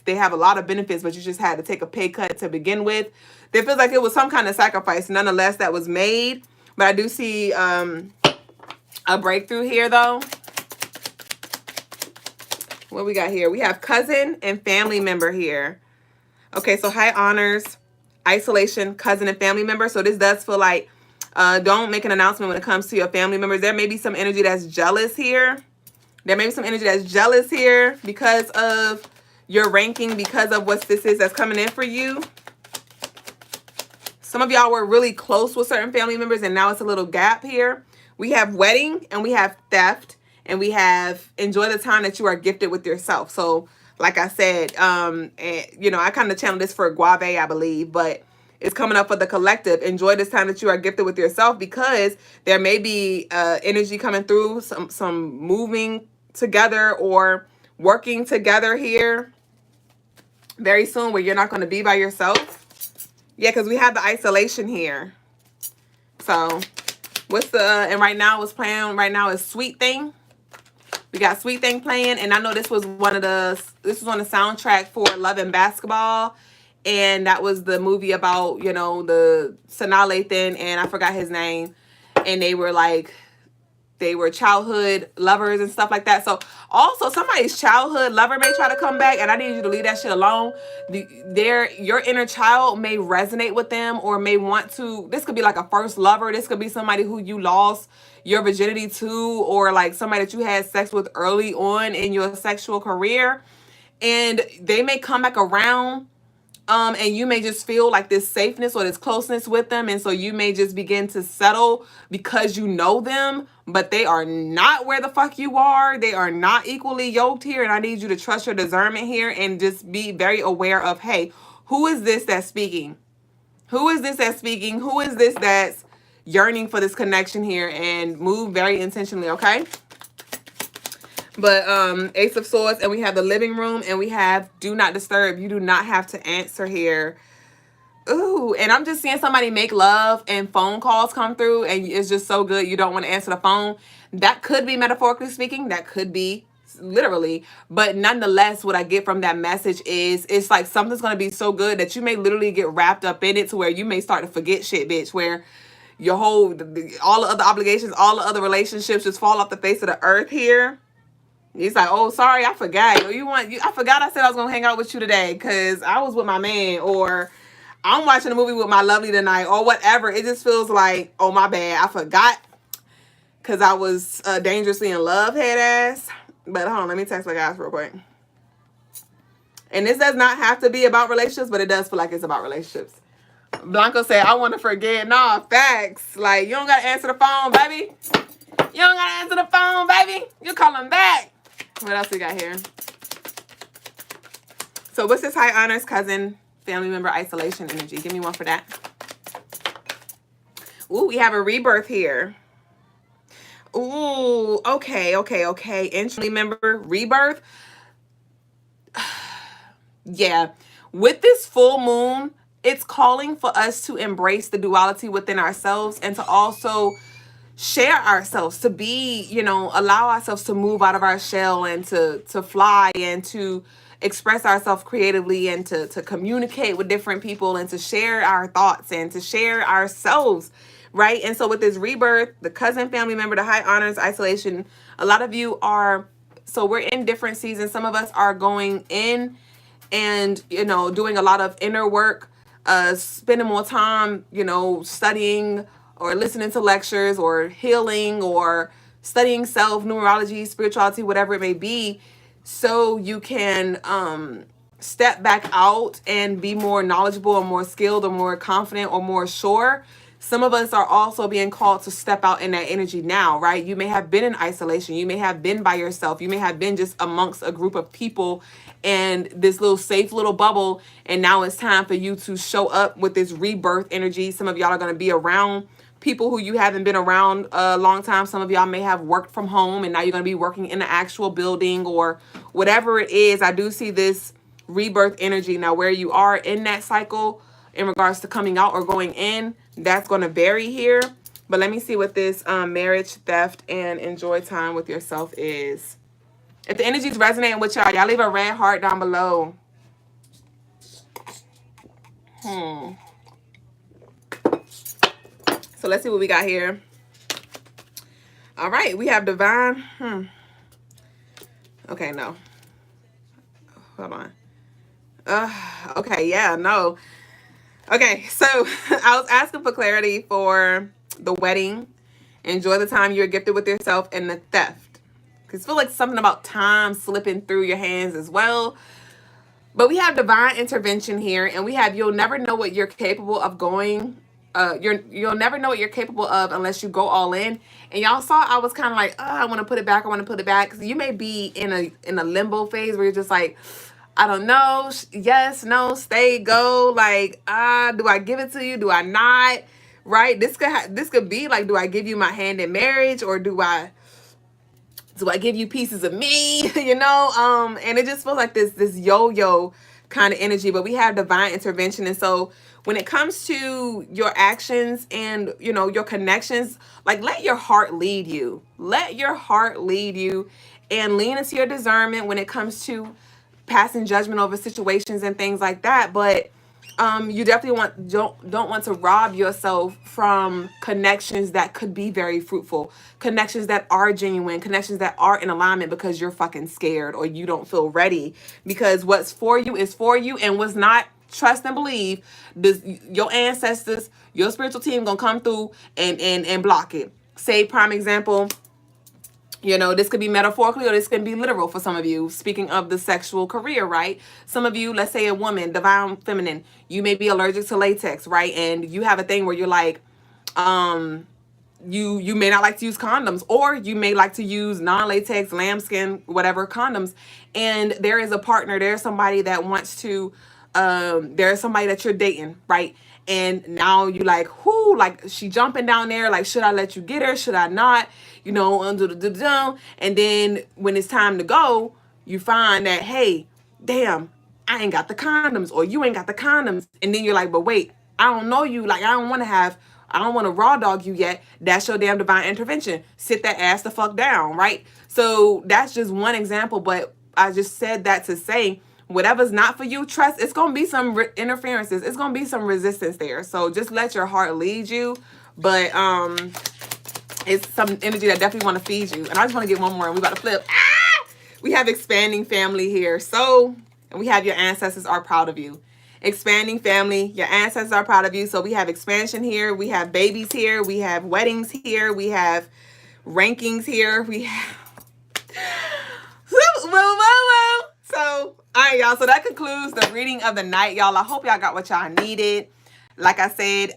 they have a lot of benefits, but you just had to take a pay cut to begin with. There feels like it was some kind of sacrifice, nonetheless, that was made. But I do see a breakthrough here, though. What we got here? We have cousin and family member here. Okay, so high honors, isolation, cousin and family member. So this does feel like don't make an announcement when it comes to your family members. There may be some energy that's jealous here. There may be some energy that's jealous here because of your ranking, because of what this is that's coming in for you. Some of y'all were really close with certain family members and now it's a little gap here. We have wedding and we have theft. And we have enjoy the time that you are gifted with yourself. So, like I said, you know, I kind of channeled this for Guave, I believe, but it's coming up for the collective. Enjoy this time that you are gifted with yourself, because there may be energy coming through, some moving together or working together here very soon, where you're not going to be by yourself. Yeah, because we have the isolation here. So, what's the and right now what's playing right now is Sweet Thing. We got Sweet Thing playing, and I know this was on the soundtrack for Love and Basketball, and that was the movie about, you know, the Sanaa Lathan, and I forgot his name, and they were childhood lovers and stuff like that. So also somebody's childhood lover may try to come back, and I need you to leave that shit alone. Your inner child may resonate with them, or may want to. This could be like a first lover. This could be somebody who you lost your virginity to, or like somebody that you had sex with early on in your sexual career, and they may come back around. And you may just feel like this safeness or this closeness with them. And so you may just begin to settle because you know them, but they are not where the fuck you are. They are not equally yoked here. And I need you to trust your discernment here and just be very aware of, hey, who is this that's speaking? Who is this that's speaking? Who is this that's yearning for this connection here? And move very intentionally, okay? But Ace of Swords, and we have the living room, and we have do not disturb. You do not have to answer here. Ooh, and I'm just seeing somebody make love and phone calls come through, and it's just so good you don't want to answer the phone. That could be metaphorically speaking. That could be literally. But nonetheless, what I get from that message is it's like something's going to be so good that you may literally get wrapped up in it to where you may start to forget shit, bitch, where your all the other obligations, all the other relationships just fall off the face of the earth here. He's like, oh, sorry, I forgot. I forgot I said I was going to hang out with you today because I was with my man, or I'm watching a movie with my lovely tonight, or whatever. It just feels like, oh, my bad. I forgot because I was dangerously in love, head ass. But hold on, let me text my guys real quick. And this does not have to be about relationships, but it does feel like it's about relationships. Blanco said, I want to forget. Nah, facts. Like, you don't got to answer the phone, baby. You don't got to answer the phone, baby. You call him back. What else we got here? So what's this high honors, cousin, family member, isolation energy? Give me one for that. Ooh, we have a rebirth here. Ooh, okay. Family member rebirth. Yeah. With this full moon, it's calling for us to embrace the duality within ourselves and to also share ourselves, to be, allow ourselves to move out of our shell and to fly and to express ourselves creatively and to communicate with different people and to share our thoughts and to share ourselves, right? And so with this rebirth, the cousin, family member, the high honors, isolation, a lot of you are, so we're in different seasons. Some of us are going in and doing a lot of inner work, spending more time studying or listening to lectures or healing or studying self, numerology, spirituality, whatever it may be, so you can step back out and be more knowledgeable or more skilled or more confident or more sure. Some of us are also being called to step out in that energy now, right? You may have been in isolation. You may have been by yourself. You may have been just amongst a group of people and this little safe little bubble. And now it's time for you to show up with this rebirth energy. Some of y'all are going to be around people who you haven't been around a long time. Some of y'all may have worked from home and now you're going to be working in the actual building or whatever it is. I do see this rebirth energy. Now, where you are in that cycle in regards to coming out or going in, that's going to vary here. But let me see what this marriage, theft, and enjoy time with yourself is. If the energy's resonating with y'all leave a red heart down below. So let's see what we got here. All right, we have divine. Okay, no. Hold on. Okay, yeah, no. Okay, so I was asking for clarity for the wedding, enjoy the time you're gifted with yourself, and the theft. Because I feel like something about time slipping through your hands as well. But we have divine intervention here, and we have you'll never know what you're capable of going. You'll never know what you're capable of unless you go all in. And y'all saw I was kind of like, I want to put it back. I want to put it back. Because you may be in a limbo phase where you're just like, I don't know. Yes, no, stay, go. Like, do I give it to you? Do I not? Right? This could be like, do I give you my hand in marriage, or do I give you pieces of me? And it just feels like this yo-yo kind of energy. But we have divine intervention, and so when it comes to your actions and your connections, like, let your heart lead you. Let your heart lead you, and lean into your discernment when it comes to passing judgment over situations and things like that. But you definitely don't want to rob yourself from connections that could be very fruitful, connections that are genuine, connections that are in alignment, because you're fucking scared or you don't feel ready. Because what's for you is for you, and what's not, trust and believe, your ancestors, your spiritual team gonna come through and block it. Say, prime example, this could be metaphorically or this can be literal for some of you. Speaking of the sexual career, right? Some of you, let's say a woman, divine feminine, you may be allergic to latex, right? And you have a thing where you're like, you may not like to use condoms, or you may like to use non-latex, lambskin, whatever condoms. And there is a partner, there's somebody that wants to, there's somebody that you're dating, right? And now you like, whoo, like, she jumping down there, like, should I let you get her? Should I not? And then when it's time to go, you find that, hey, damn, I ain't got the condoms, or you ain't got the condoms. And then you're like, but wait, I don't know you. Like, I don't want to raw dog you yet. That's your damn divine intervention. Sit that ass the fuck down, right? So that's just one example, but I just said that to say, whatever's not for you, trust, it's going to be some interferences. It's going to be some resistance there. So just let your heart lead you. But it's some energy that definitely want to feed you. And I just want to get one more, and we about to flip. We have expanding family here. So, and we have your ancestors are proud of you. Expanding family, your ancestors are proud of you. So we have expansion here. We have babies here. We have weddings here. We have rankings here. We have... So, all right, y'all. So that concludes the reading of the night, y'all. I hope y'all got what y'all needed. Like I said,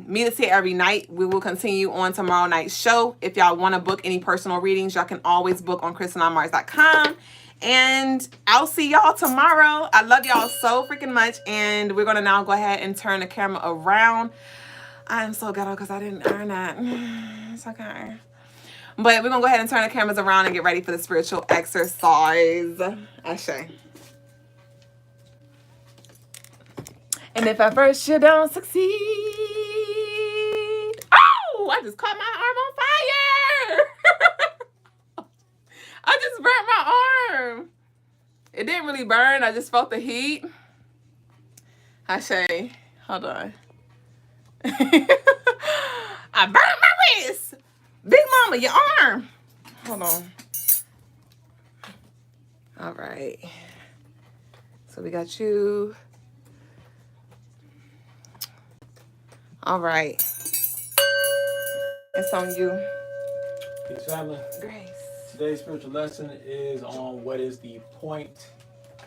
meet us here every night. We will continue on tomorrow night's show. If y'all want to book any personal readings, y'all can always book on CrystalineMars.com. And I'll see y'all tomorrow. I love y'all so freaking much. And we're going to now go ahead and turn the camera around. I am so ghetto because I didn't earn that. It's okay. But we're going to go ahead and turn the cameras around and get ready for the spiritual exercise. Ashe. And if at first you don't succeed. Oh, I just caught my arm on fire. I just burnt my arm. It didn't really burn. I just felt the heat. Ashe. Hold on. I burned my wrist. Big mama, your arm. Hold on. All right. So we got you. All right. It's on you.
Peace, family.
Grace.
Today's spiritual lesson is on what is the point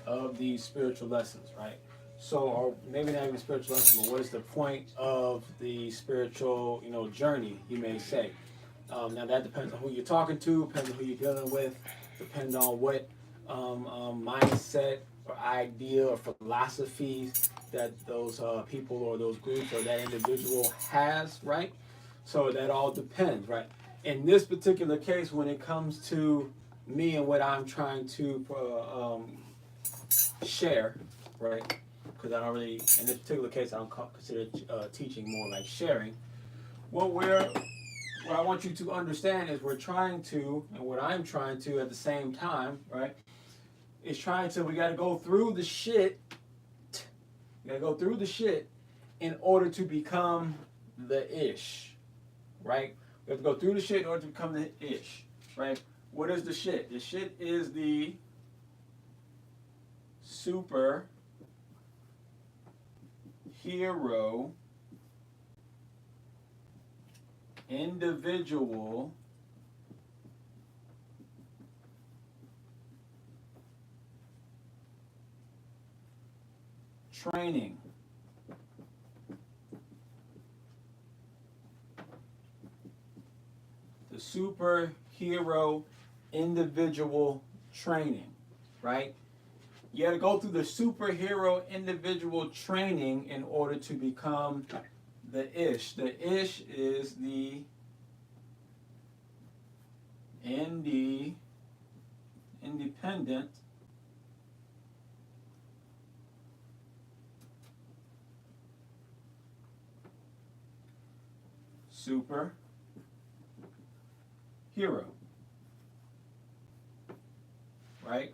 of these spiritual lessons, right? So, or maybe not even spiritual lesson, but what is the point of the spiritual, journey, you may say. Now that depends on who you're talking to, depends on who you're dealing with, depends on what mindset or idea or philosophies that those people or those groups or that individual has, right? So that all depends, right? In this particular case, when it comes to me and what I'm trying to share, right? Because I don't really, in this particular case, I don't consider teaching, more like sharing. What I want you to understand is we're trying to, and what I'm trying to at the same time, right, is trying to, we got to go through the shit. We got to go through the shit in order to become the ish, right? We have to go through the shit in order to become the ish, right? What is the shit? The shit is the super hero individual training. The superhero individual training, right? You got to go through the superhero individual training in order to become the ish. The ish is the independent superhero. Right?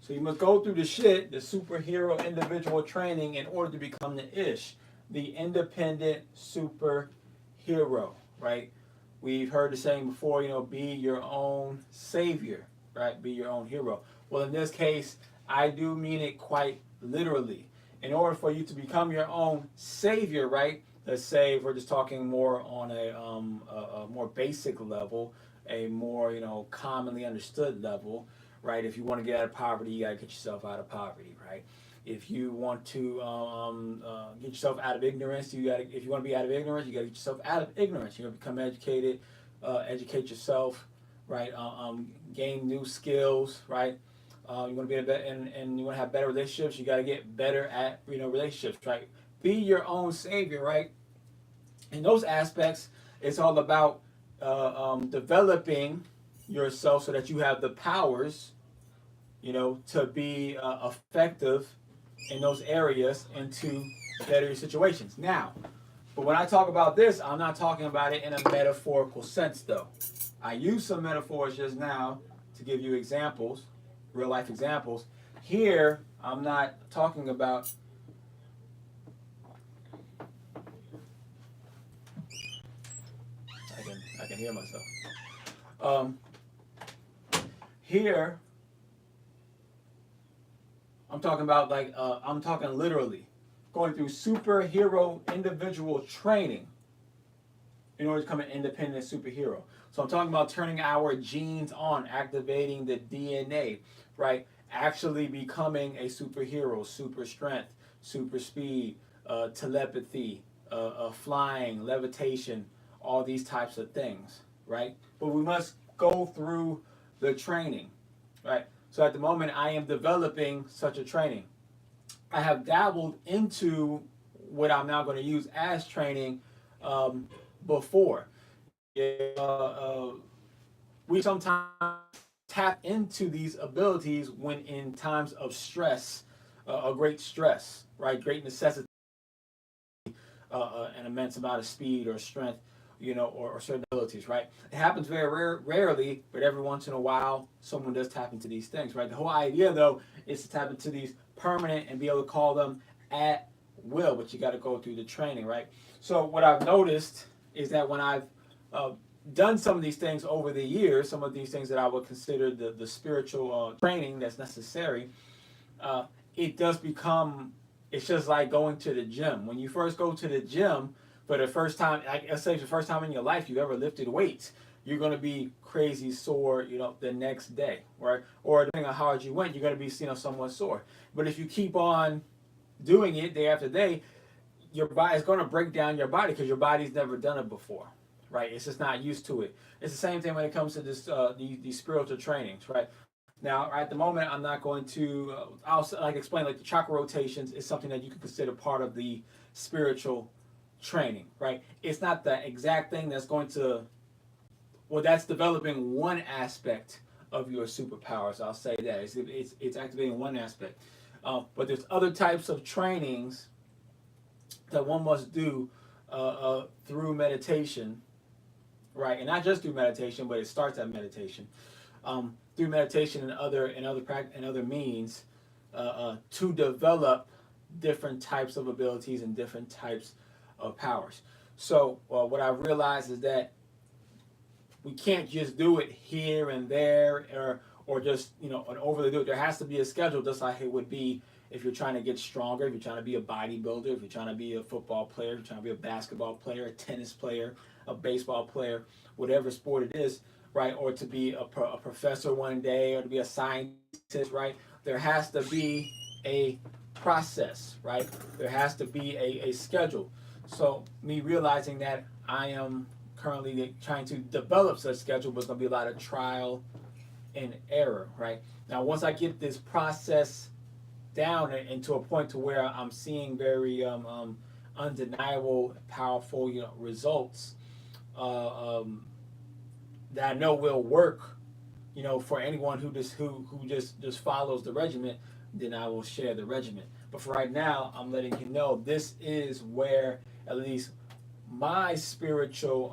So you must go through the shit, the superhero individual training, in order to become the ish, the independent superhero, right? We've heard the saying before, be your own savior, right? Be your own hero. Well, in this case, I do mean it quite literally. In order for you to become your own savior, right? Let's say if we're just talking more on a more basic level, a more commonly understood level, right? If you want to get out of poverty, you gotta get yourself out of poverty, right? If you want to get yourself out of ignorance, if you want to be out of ignorance, you gotta get yourself out of ignorance. You gotta become educated, educate yourself, right? Gain new skills, right? You want to be and you want to have better relationships. You gotta get better at relationships, right? Be your own savior, right? In those aspects, it's all about developing yourself so that you have the powers, to be effective in those areas and to better your situations. Now, but when I talk about this, I'm not talking about it in a metaphorical sense, though. I used some metaphors just now to give you examples, real life examples. Here, I'm not talking about. I can hear myself. Here, I'm talking about I'm talking literally, going through superhero individual training in order to become an independent superhero. So I'm talking about turning our genes on, activating the DNA, right? Actually becoming a superhero, super strength, super speed, telepathy, flying, levitation, all these types of things, right? But we must go through the training, right? So at the moment, I am developing such a training. I have dabbled into what I'm now going to use as training before. We sometimes tap into these abilities when in times of stress, a great stress, right? Great necessity, an immense amount of speed or strength, or certain abilities, right? It happens very rarely, but every once in a while, someone does tap into these things, right? The whole idea, though, is to tap into these permanent and be able to call them at will, but you got to go through the training, right? So what I've noticed is that when I've done some of these things over the years, some of these things that I would consider the spiritual training that's necessary, it does become, it's just like going to the gym. When you first go to the gym for the first time, like, let's say it's the first time in your life you ever lifted weights, you're going to be crazy sore, the next day, right? Or depending on how hard you went, you're going to be, somewhat sore. But if you keep on doing it day after day, your body is going to break down your body because your body's never done it before, right? It's just not used to it. It's the same thing when it comes to this these spiritual trainings, right? Now, at the moment, I'm not going to. I'll explain like the chakra rotations is something that you could consider part of the spiritual training, right? It's not the exact thing that's going to. Well, that's developing one aspect of your superpowers. I'll say that it's activating one aspect, but there's other types of trainings that one must do through meditation, right? And not just through meditation, but it starts at meditation. Through meditation and other means to develop different types of abilities and different types of powers. So what I realized is that we can't just do it here and there, or just overly do it. There has to be a schedule, just like it would be if you're trying to get stronger, if you're trying to be a bodybuilder, if you're trying to be a football player, if you're trying to be a basketball player, a tennis player, a baseball player, whatever sport it is, right? Or to be a professor one day, or to be a scientist, right? There has to be a process, right? There has to be a schedule. So me realizing that I am currently trying to develop such schedule, but it's going to be a lot of trial and error, right? Now, once I get this process down and to a point to where I'm seeing very undeniable, powerful, results that I know will work, for anyone who just follows the regimen, then I will share the regimen. But for right now, I'm letting you know this is where at least my spiritual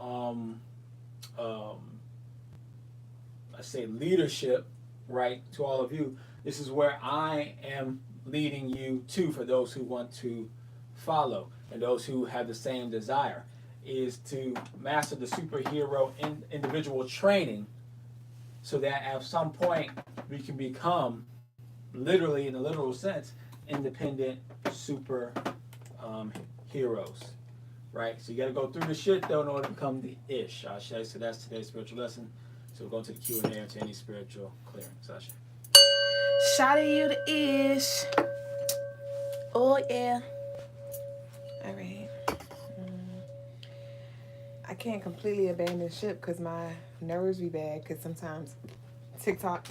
I say leadership, right, to all of you. This is where I am leading you to, for those who want to follow and those who have the same desire, is to master the superhero individual training, so that at some point we can become, literally in the literal sense, independent super heroes, right? So you got to go through the shit though in order to become the ish. Ashe. So that's today's spiritual lesson. So we'll go to the Q&A or to any spiritual clearance. Ashe.
Shout out you the ish. Oh yeah. All right. I can't completely abandon ship because my nerves be bad. Because sometimes TikTok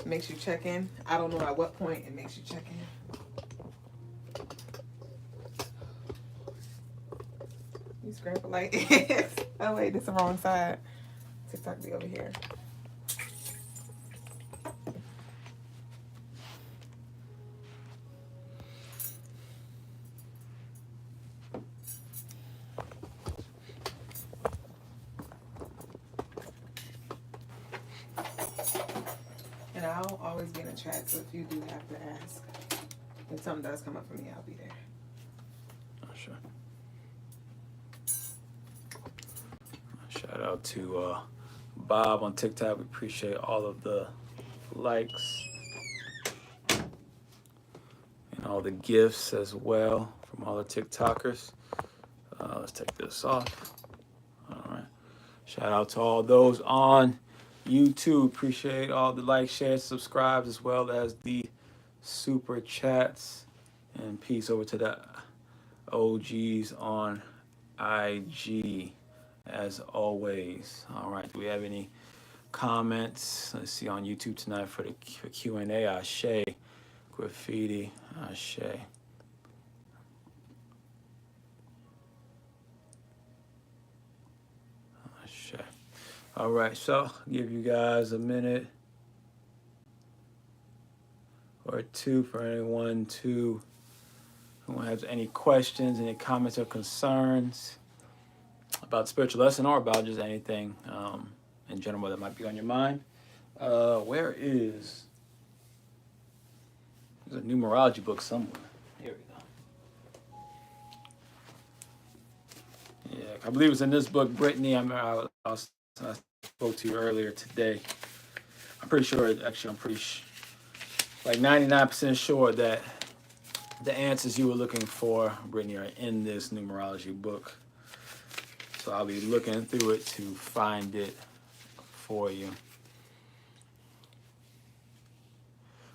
makes you check in. I don't know at what point it makes you check in. You scrape it like this. Oh wait, this is the wrong side. TikTok be over here. And I'll always be in the chat, so if you do have to ask, if something does come up for me, I'll be there.
Oh, sure. Shout out to Bob on TikTok. We appreciate all of the likes and all the gifts as well from all the TikTokers. Let's take this off. All right. Shout out to all those on YouTube. Appreciate all the likes, shares, subscribes, as well as the super chats. And peace over to the OGs on IG, as always. All right. Do we have any comments? Let's see on YouTube tonight for the Q&A. Ashe. Graffiti. Ashe. All right, so I'll give you guys a minute or two for anyone who has any questions, any comments or concerns about the spiritual lesson or about just anything in general that might be on your mind. Where is there's a numerology book somewhere? Here we go. Yeah, I believe it's in this book, Brittany. I spoke to you earlier today. I'm pretty sure. Actually, I'm pretty like 99% sure that the answers you were looking for, Brittany, are in this numerology book. So I'll be looking through it to find it for you.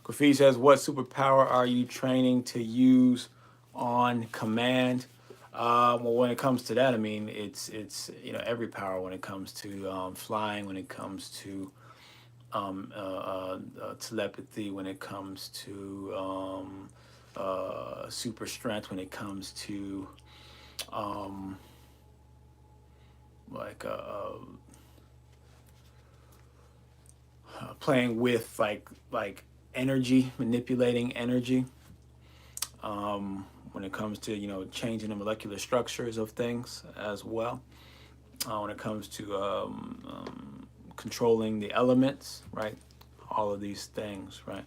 Graffiti says, what superpower are you training to use on command? Well, when it comes to that, I mean, it's every power when it comes to flying, when it comes to telepathy, when it comes to super strength, when it comes to playing with like energy, manipulating energy. When it comes to changing the molecular structures of things as well. When it comes to controlling the elements, right? All of these things, right?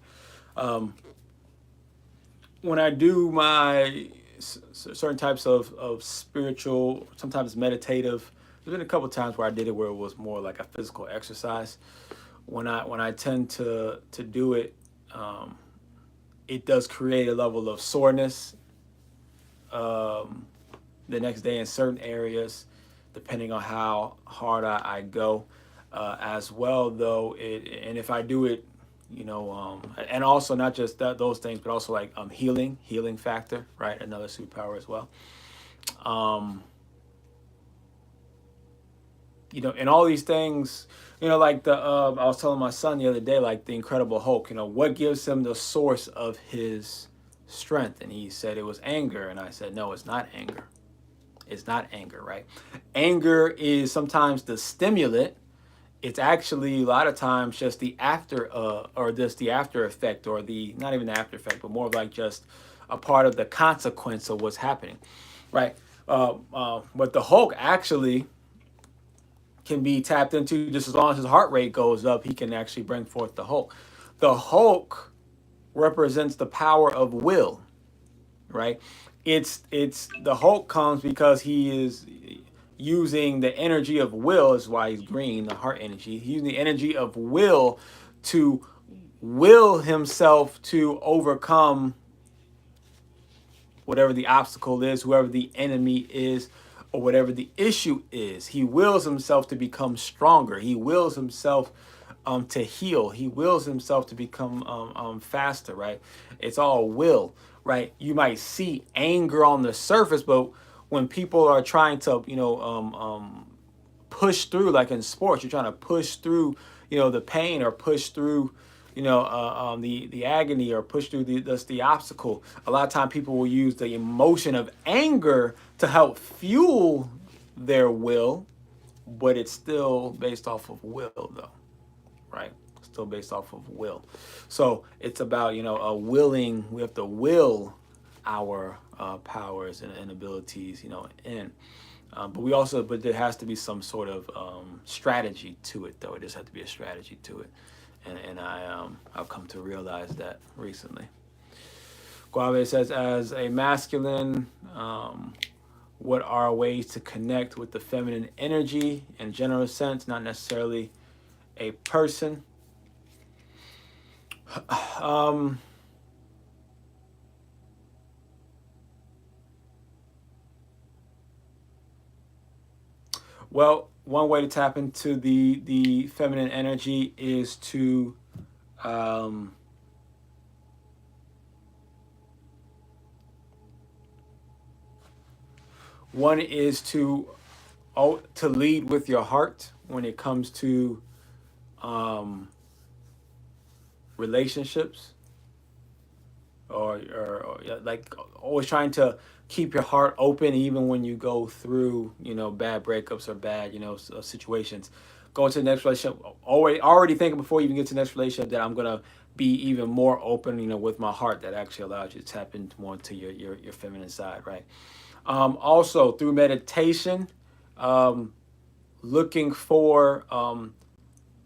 When I do my certain types of spiritual, sometimes meditative, there's been a couple times where I did it where it was more like a physical exercise. When I tend to do it, it does create a level of soreness the next day in certain areas, depending on how hard I go. As well, though, and if I do it, and also not just those things, but also like healing factor, right? Another superpower as well. And all these things, like I was telling my son the other day, like the Incredible Hulk, what gives him the source of his strength? And he said it was anger. And I said, no, it's not anger. It's not anger, right? Anger is sometimes the stimulant. It's actually a lot of times just the after effect, or the, not even the after effect, but more of like just a part of the consequence of what's happening, right? But the Hulk actually can be tapped into just as long as his heart rate goes up. He can actually bring forth the Hulk. The Hulk represents the power of will, right? It's the Hulk comes because he is using the energy of will, is why he's green, the heart energy. He's using the energy of will to will himself to overcome whatever the obstacle is, whoever the enemy is, or whatever the issue is. He wills himself to become stronger. He wills himself to heal. He wills himself to become faster, right? It's all will, right? You might see anger on the surface, but when people are trying to, push through, like in sports, you're trying to push through, the pain, or push through, the agony, or push through the obstacle. A lot of time people will use the emotion of anger to help fuel their will, but it's still based off of will, though, right? Still based off of will. So it's about, willing. We have to will our powers and abilities, in. But there has to be some sort of strategy to it, though. It just has to be a strategy to it, and I've come to realize that recently. Guave says, as a masculine, what are ways to connect with the feminine energy in general sense, not necessarily a person? Well, one way to tap into the feminine energy is to one is to lead with your heart when it comes to relationships, or like always trying to keep your heart open even when you go through bad breakups or bad situations. go into the next relationship, already thinking before you even get to the next relationship that I'm gonna be even more open, with my heart. That actually allows you to tap into more to your feminine side, right? Also through meditation, looking for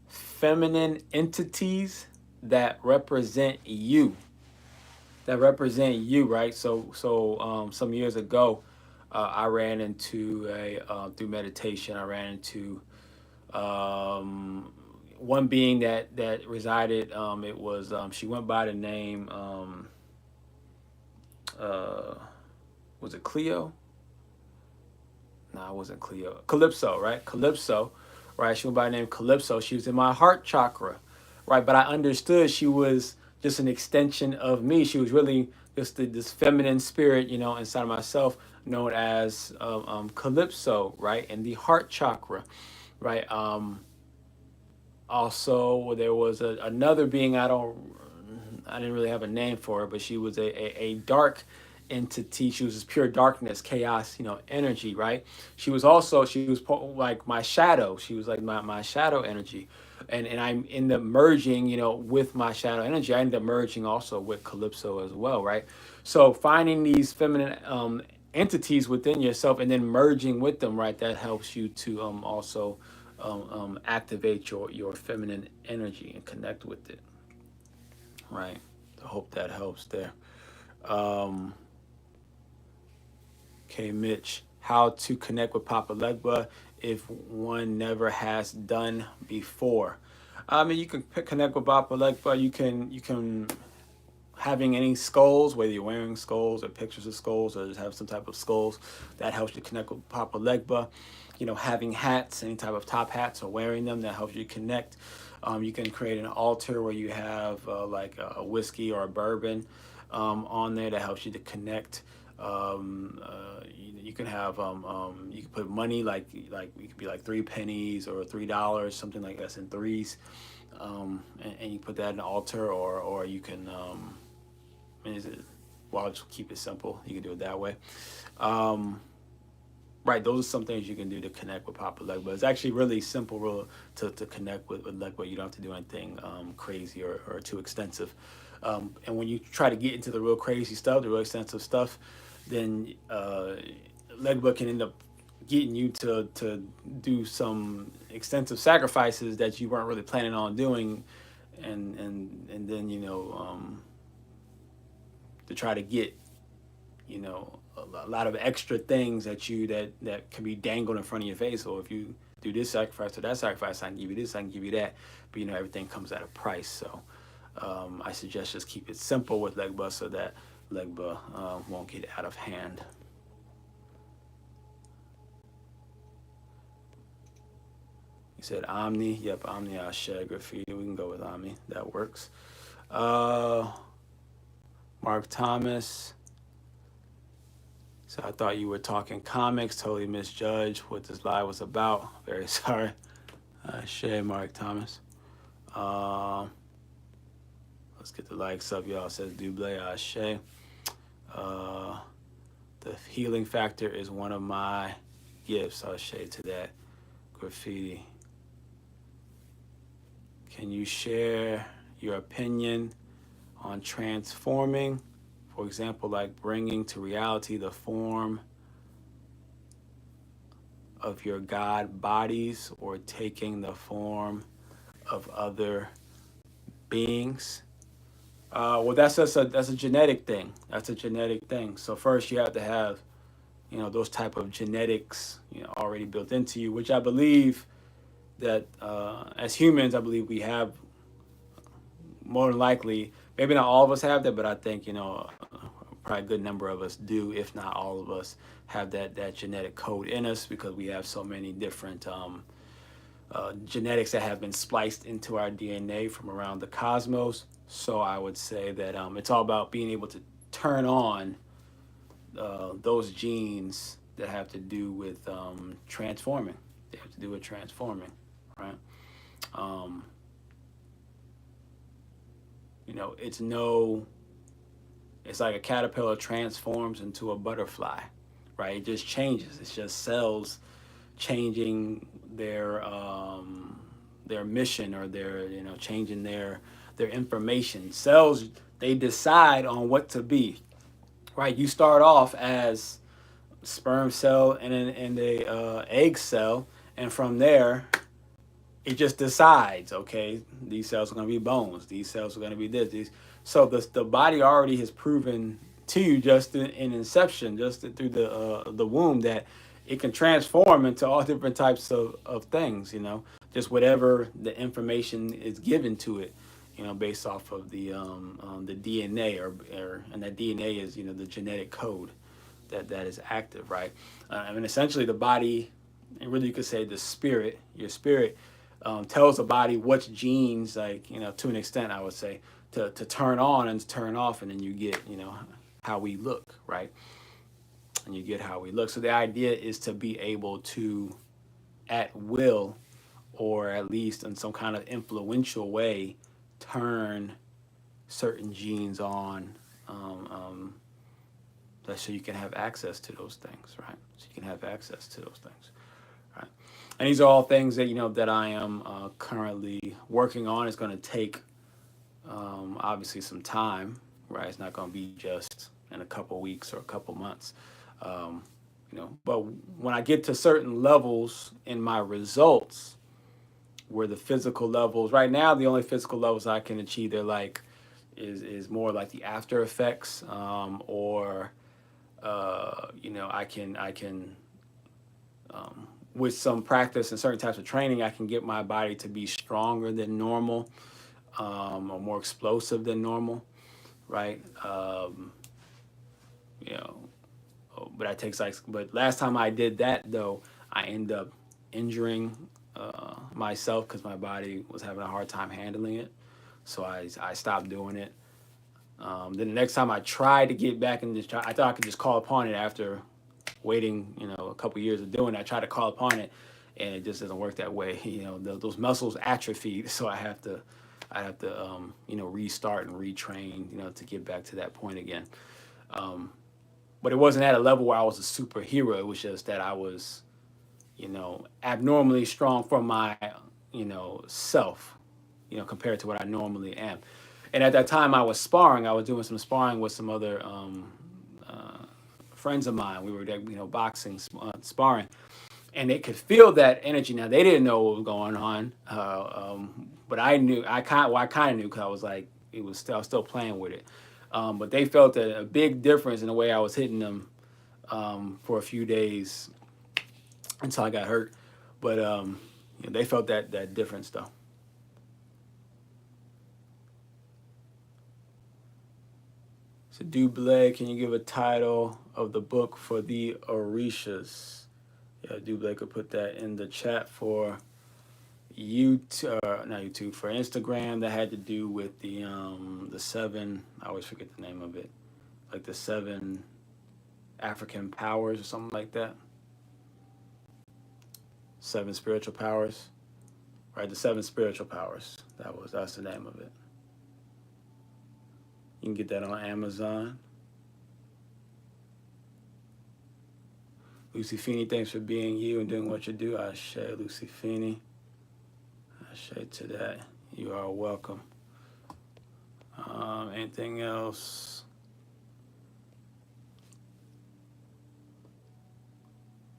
feminine entities that represent you, right? So some years ago, I ran into through meditation, I ran into one being that resided. It was she went by the name was it Cleo? No, it wasn't Cleo. Calypso, right? Calypso, right? She went by the name Calypso. She was in my heart chakra, right? But I understood she was just an extension of me. She was really just this feminine spirit, inside of myself, known as Calypso, right? In the heart chakra, right? Also, there was another being I didn't really have a name for her, but she was a dark entity. She was just pure darkness, chaos, energy, right? She was like my shadow. She was like my shadow energy. And I'm in the merging, with my shadow energy. I ended up merging also with Calypso as well, right? So finding these feminine entities within yourself and then merging with them, right? That helps you to also activate your feminine energy and connect with it, right? I hope that helps there. Okay, Mitch, how to connect with Papa Legba if one never has done before? I mean, you can connect with Papa Legba. You can having any skulls, whether you're wearing skulls or pictures of skulls or just have some type of skulls, that helps you connect with Papa Legba. Having hats, any type of top hats or wearing them, that helps you connect. You can create an altar where you have like a whiskey or a bourbon on there that helps you to connect. You can have you can put money like it could be like 3 pennies or $3, something like that's in threes, and you put that in the altar, or you can I'll just keep it simple. You can do it that way. Right, those are some things you can do to connect with Papa Legba. It's actually really simple to connect with Legba. You don't have to do anything crazy or too extensive. And when you try to get into the real crazy stuff, the real extensive stuff, then Legba can end up getting you to do some extensive sacrifices that you weren't really planning on doing, and then to try to get a lot of extra things that can be dangled in front of your face. So if you do this sacrifice or that sacrifice, I can give you this, I can give you that, but everything comes at a price. So I suggest just keep it simple with Legba so that Legba won't get out of hand. You said Omni. Yep, Omni Ashe Graffiti. We can go with Omni. That works. Mark Thomas. So I thought you were talking comics. Totally misjudged what this live was about. Very sorry. Shay, Mark Thomas. Let's get the likes up, y'all. It says Duüblé Jones. The healing factor is one of my gifts. I'll shade to that. Graffiti. Can you share your opinion on transforming? For example, like bringing to reality the form of your God bodies or taking the form of other beings. Well, that's a genetic thing. That's a genetic thing. So first you have to have, those type of genetics, already built into you, which I believe that as humans, I believe we have more than likely. Maybe not all of us have that, but I think, probably a good number of us do, if not all of us, have that genetic code in us, because we have so many different genetics that have been spliced into our DNA from around the cosmos. So I would say that it's all about being able to turn on those genes that have to do with transforming. They have to do with transforming, right? It's like a caterpillar transforms into a butterfly, right? It just changes. It's just cells changing their their mission or their, changing their information. Cells, they decide on what to be, right? You start off as sperm cell and a egg cell, and from there it just decides, okay, these cells are going to be bones, these cells are going to be this. So the body already has proven to you just in inception, just through the womb, that it can transform into all different types of things, just whatever the information is given to it, based off of the DNA, and that DNA is, the genetic code that is active, right? I mean, essentially the body, and really you could say the spirit, your spirit, tells the body which genes, like, to an extent, I would say, to turn on and to turn off, and then you get, how we look, right? And you get how we look. So the idea is to be able to, at will, or at least in some kind of influential way, turn certain genes on, so you can have access to those things, right? So you can have access to those things, right? And these are all things that, that I am currently working on. It's going to take, obviously, some time, right? It's not going to be just in a couple weeks or a couple months, but when I get to certain levels in my results, where the physical levels, right now, the only physical levels I can achieve, they're like, is more like the after effects, or I can with some practice and certain types of training, I can get my body to be stronger than normal, or more explosive than normal, right? But that takes but last time I did that, though, I ended up injuring myself because my body was having a hard time handling it. So I stopped doing it. Then the next time I tried to get back and I thought I could just call upon it after waiting, a couple years of doing it. I tried to call upon it, and it just doesn't work that way. Those muscles atrophied, so I have to restart and retrain, to get back to that point again. But it wasn't at a level where I was a superhero. It was just that I was, abnormally strong for my, self, compared to what I normally am. And at that time I was sparring. I was doing some sparring with some other friends of mine. We were, boxing, sparring, and they could feel that energy. Now they didn't know what was going on, but I knew. I kind of knew, because I was like, I was still playing with it. But they felt a big difference in the way I was hitting them for a few days until I got hurt. But they felt that difference, though. So Duüblé, can you give a title of the book for the Orishas? Yeah, Duüblé could put that in the chat for YouTube, not YouTube, for Instagram. That had to do with the 7. I always forget the name of it, like the 7 African powers or something like that. 7 spiritual powers, right? The 7 spiritual powers. That's the name of it. You can get that on Amazon. Lucy Feeney, thanks for being you and doing what you do. Ashe, Lucy Feeney. Ashe to that. You are welcome. Anything else?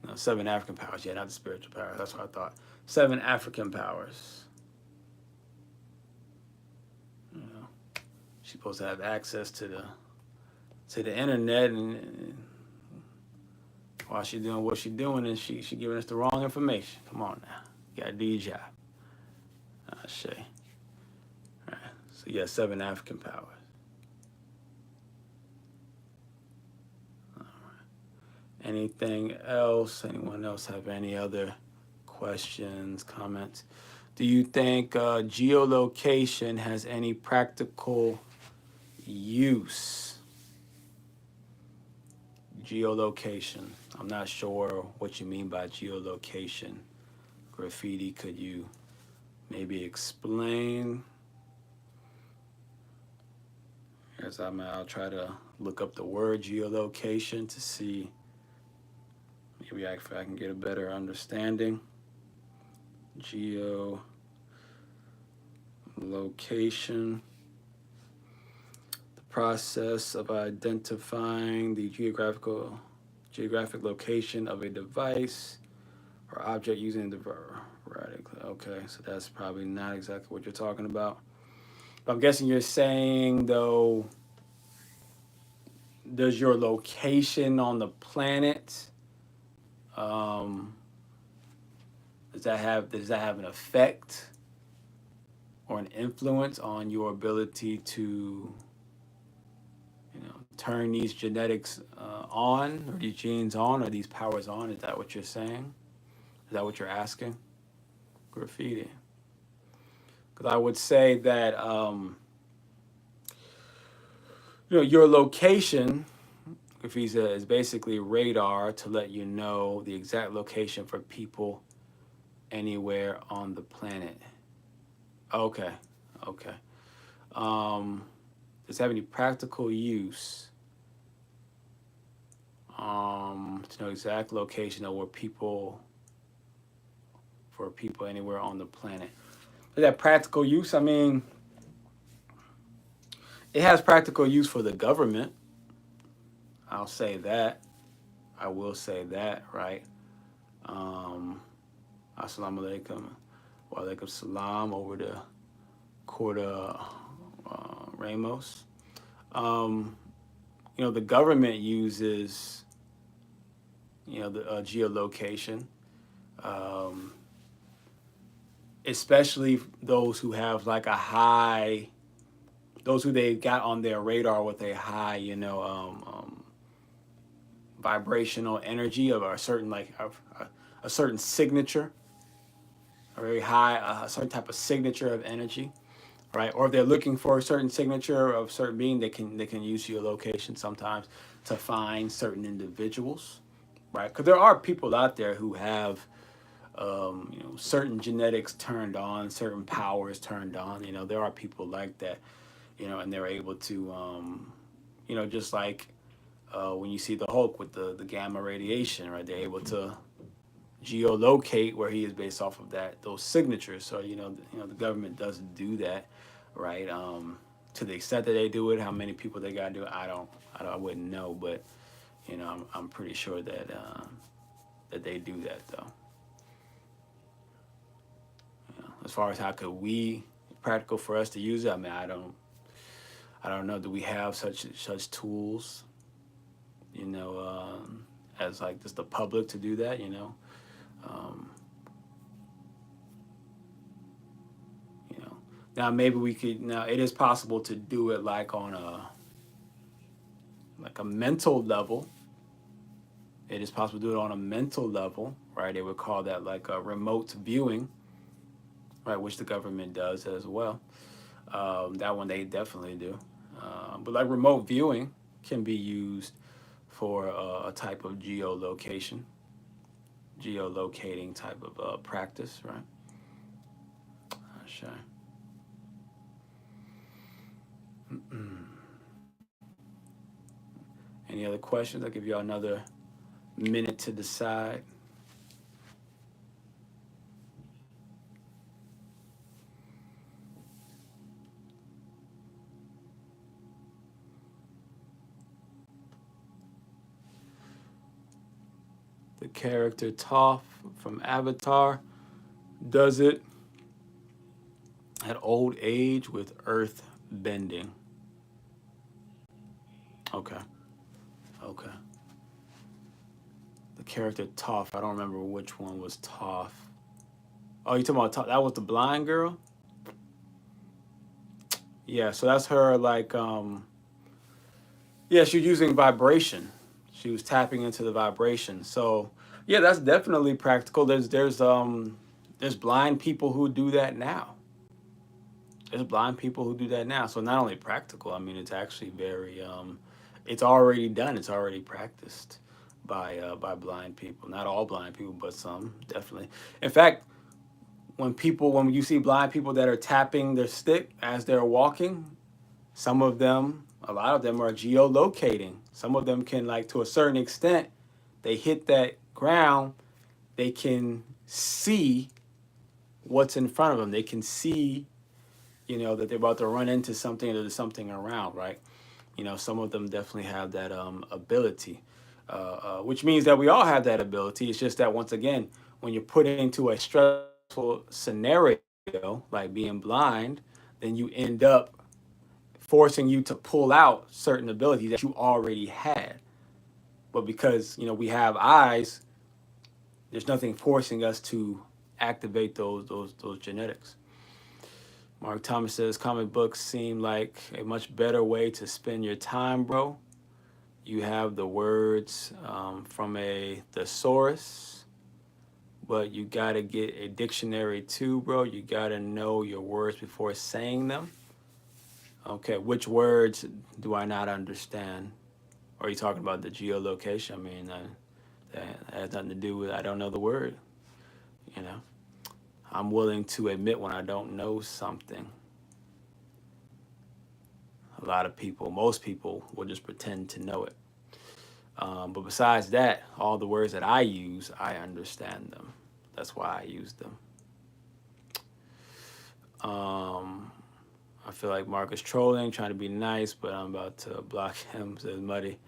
No, 7 African powers. Yeah, not the spiritual powers. That's what I thought. 7 African powers. She's supposed to have access to the internet, and while she's doing what she's doing, and she giving us the wrong information. Come on now, you gotta do your job. Ashe. All right. So yeah, 7 African powers. All right. Anything else? Anyone else have any other questions, comments? Do you think geolocation has any practical use? Geolocation. I'm not sure what you mean by geolocation. Graffiti, could you maybe explain? As I'll try to look up the word geolocation to see maybe if I can get a better understanding. Geolocation. location, the process of identifying the geographic location of a device or object using the radically. Okay, so that's probably not exactly what you're talking about. But I'm guessing you're saying, though, does your location on the planet, does that have an effect or an influence on your ability to, turn these genetics on, or these genes on, or these powers on? Is that what you're saying? Is that what you're asking? Graffiti. Because I would say that, your location, graffiti, is basically radar to let you know the exact location for people anywhere on the planet. Okay. Does it have any practical use to know exact location of for people anywhere on the planet? Is that practical use? I mean, it has practical use for the government. I'll say that. I will say that, right? Assalamu alaikum. Wa alaikum salam over to Corda Ramos. The government uses, the geolocation, especially those who have like those who they got on their radar with a high, vibrational energy of a certain a certain signature, a very high, a certain type of signature of energy, right? Or if they're looking for a certain signature of certain being, they can use geolocation sometimes to find certain individuals, right? Because there are people out there who have, certain genetics turned on, certain powers turned on. There are people like that, and they're able to, just like when you see the Hulk with the gamma radiation, right? They're able to geolocate where he is based off of those signatures. So the government doesn't do that, right? To the extent that they do it, how many people they got to do it, I wouldn't know, but I'm pretty sure that they do that though. As far as how could practical for us to use it, I mean, I don't know. Do we have such tools, as like just the public to do that, Now maybe we could. Now it is possible to do it like on a mental level. It is possible to do it on a mental level, right? They would call that like a remote viewing, right? Which the government does as well. That one they definitely do. But like remote viewing can be used for a type of geolocating type of practice, right? Sure. Any other questions? I'll give you another minute to decide. The character Toph from Avatar does it at old age with earth bending. Okay. The character Toph, I don't remember which one was Toph. Oh, you talking about Toph? That was the blind girl? Yeah, so that's her yeah, she was using vibration. She was tapping into the vibration. So yeah, that's definitely practical. There's blind people who do that now. So not only practical, I mean, it's actually very it's already done. It's already practiced by blind people. Not all blind people, but some definitely. In fact, when you see blind people that are tapping their stick as they're walking, a lot of them are geolocating. Some of them can, like, to a certain extent, they hit that ground, they can see what's in front of them. They can see that they're about to run into something, or there's something around, right? Some of them definitely have that ability, which means that we all have that ability. It's just that, once again, when you're put into a stressful scenario, like being blind, then you end up forcing you to pull out certain abilities that you already had. But because, we have eyes, there's nothing forcing us to activate those genetics. Mark Thomas says comic books seem like a much better way to spend your time, bro. You have the words from a thesaurus, but you gotta get a dictionary too, bro. You gotta know your words before saying them. Okay, which words do I not understand? Or are you talking about the geolocation? I mean, that has nothing to do with I don't know the word. I'm willing to admit when I don't know something. A lot of people, most people, will just pretend to know it. But besides that, all the words that I use, I understand them. That's why I use them. I feel like Mark is trolling, trying to be nice, but I'm about to block him, says Muddy.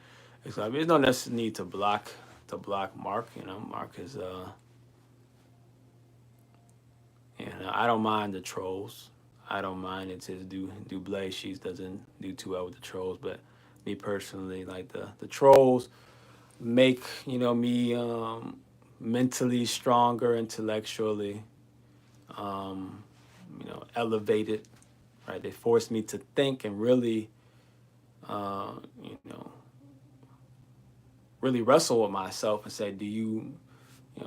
It's like, there's no necessary need to block Mark. Mark is, I don't mind the trolls. I don't mind. It's his Duüblé. She doesn't do too well with the trolls, but me personally, like the trolls make me mentally stronger, intellectually, elevated. Right? They force me to think and really, really wrestle with myself and say, do you,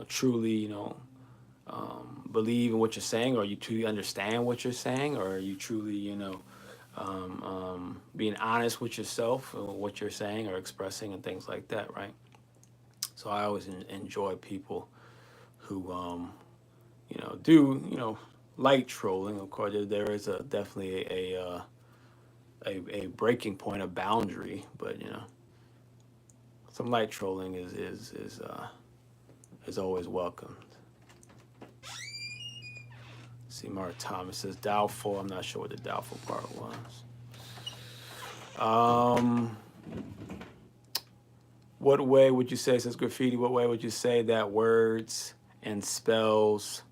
truly, believe in what you're saying, or you truly understand what you're saying, or are you truly, being honest with yourself or what you're saying or expressing and things like that, right? So I always enjoy people who, do, light trolling. Of course, there is definitely a breaking point, a boundary, but some light trolling is always welcomed. See, Mark Thomas says doubtful. I'm not sure what the doubtful part was. What way would you say, since graffiti, what way would you say that words and spells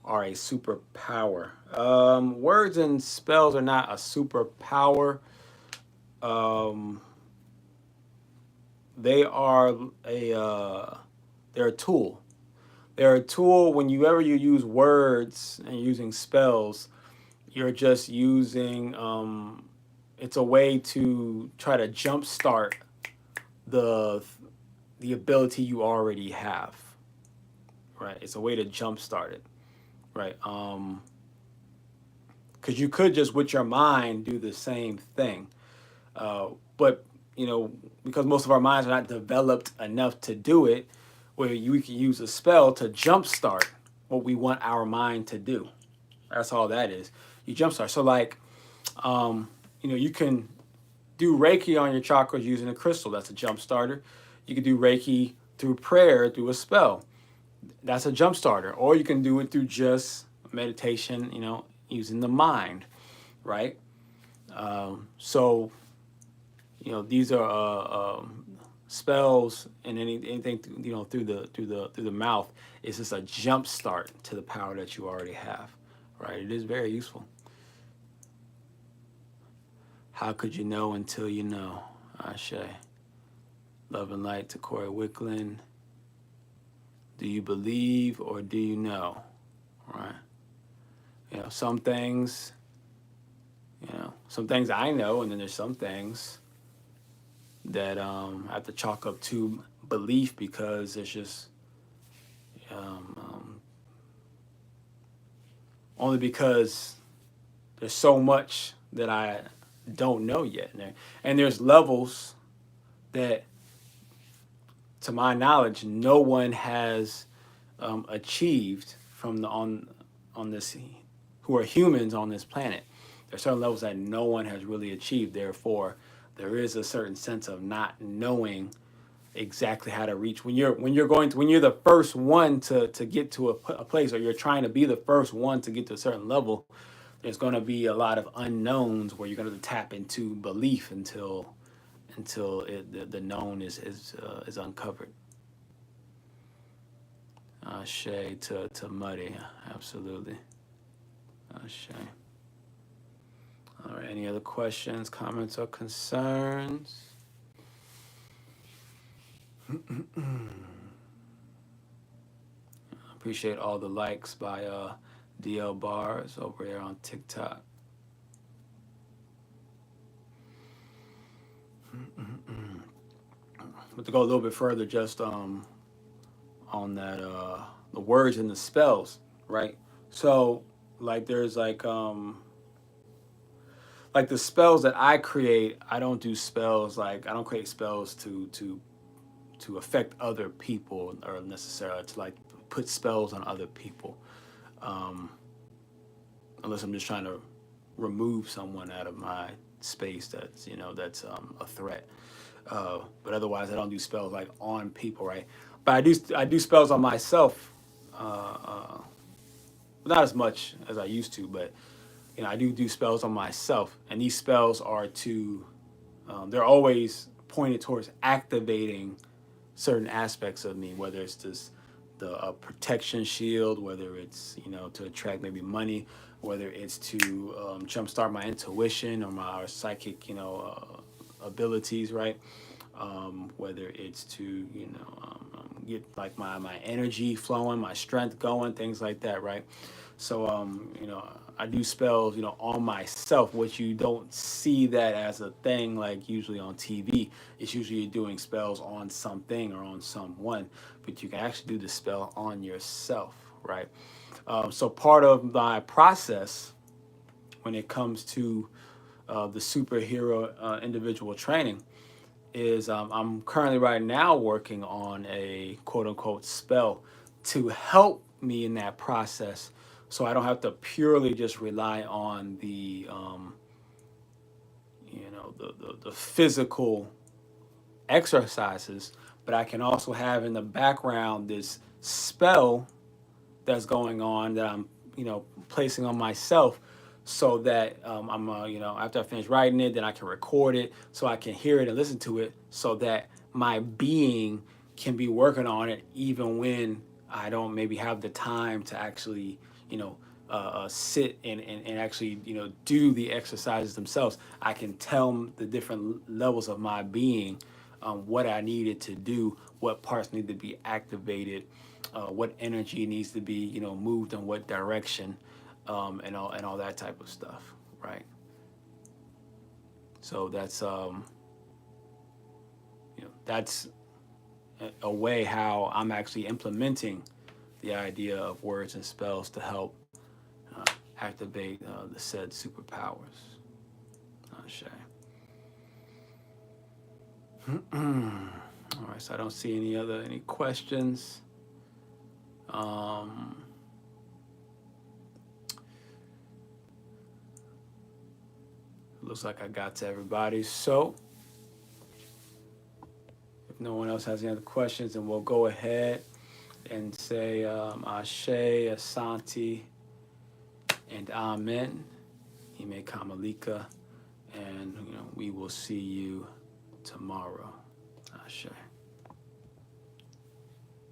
are a superpower? Words and spells are not a superpower. They are they're a tool. They're a tool. Whenever you use words and using spells, you're just using, it's a way to try to jumpstart the ability you already have, right? It's a way to jumpstart it, right? Because you could just with your mind do the same thing, but because most of our minds are not developed enough to do it, where we can use a spell to jumpstart what we want our mind to do. That's all that is. You jumpstart. So like, you can do Reiki on your chakras using a crystal. That's a jump starter. You can do Reiki through prayer, through a spell. That's a jump starter. Or you can do it through just meditation, using the mind, right? So, these are spells and anything through the mouth. It's just a jump start to the power that you already have, right? It is very useful. How could you know until you know? Ashe. Love and light to Corey Wicklin. Do you believe or do you know? Right? Some things, some things I know, and then there's some things that I have to chalk up to belief, because it's just only because there's so much that I don't know yet. And there's levels that, to my knowledge, no one has achieved from on this, who are humans on this planet. There's certain levels that no one has really achieved. Therefore, there is a certain sense of not knowing exactly how to reach. When you're the first one to get to a place, or you're trying to be the first one to get to a certain level, there's going to be a lot of unknowns where you're going to tap into belief until the known is uncovered. Shay to Muddy, absolutely. Shay. All right. Any other questions, comments, or concerns? Appreciate all the likes by DL Bars over there on TikTok. But to go a little bit further, just on that the words and the spells, right? So like there's like the spells that I create, I don't do spells like I don't create spells to affect other people or necessarily to like put spells on other people, unless I'm just trying to remove someone out of my space that's that's a threat. But otherwise, I don't do spells like on people, right? But I do spells on myself, not as much as I used to, but I do spells on myself, and these spells are they're always pointed towards activating certain aspects of me, whether it's the protection shield, whether it's to attract maybe money, whether it's to jumpstart my intuition or my psychic abilities, right? Whether it's to get like my energy flowing, my strength going, things like that, right? So I do spells on myself, which you don't see that as a thing like usually on TV. It's usually you're doing spells on something or on someone, but you can actually do the spell on yourself, right? So part of my process when it comes to the superhero individual training is I'm currently right now working on a quote unquote spell to help me in that process, so I don't have to purely just rely on the the physical exercises, but I can also have in the background this spell that's going on that I'm placing on myself, so that I'm after I finish writing it, then I can record it so I can hear it and listen to it, so that my being can be working on it even when I don't maybe have the time to actually sit and actually do the exercises themselves. I can tell the different levels of my being what I needed to do, what parts need to be activated, what energy needs to be moved in what direction, and all that type of stuff, right? So that's that's a way how I'm actually implementing the idea of words and spells to help activate the said superpowers. Shay. All right, so I don't see any questions. Looks like I got to everybody. So if no one else has any other questions, then we'll go ahead and say Ashe, Asante, and Amen. Ime Kamalika, and we will see you tomorrow. Ashe.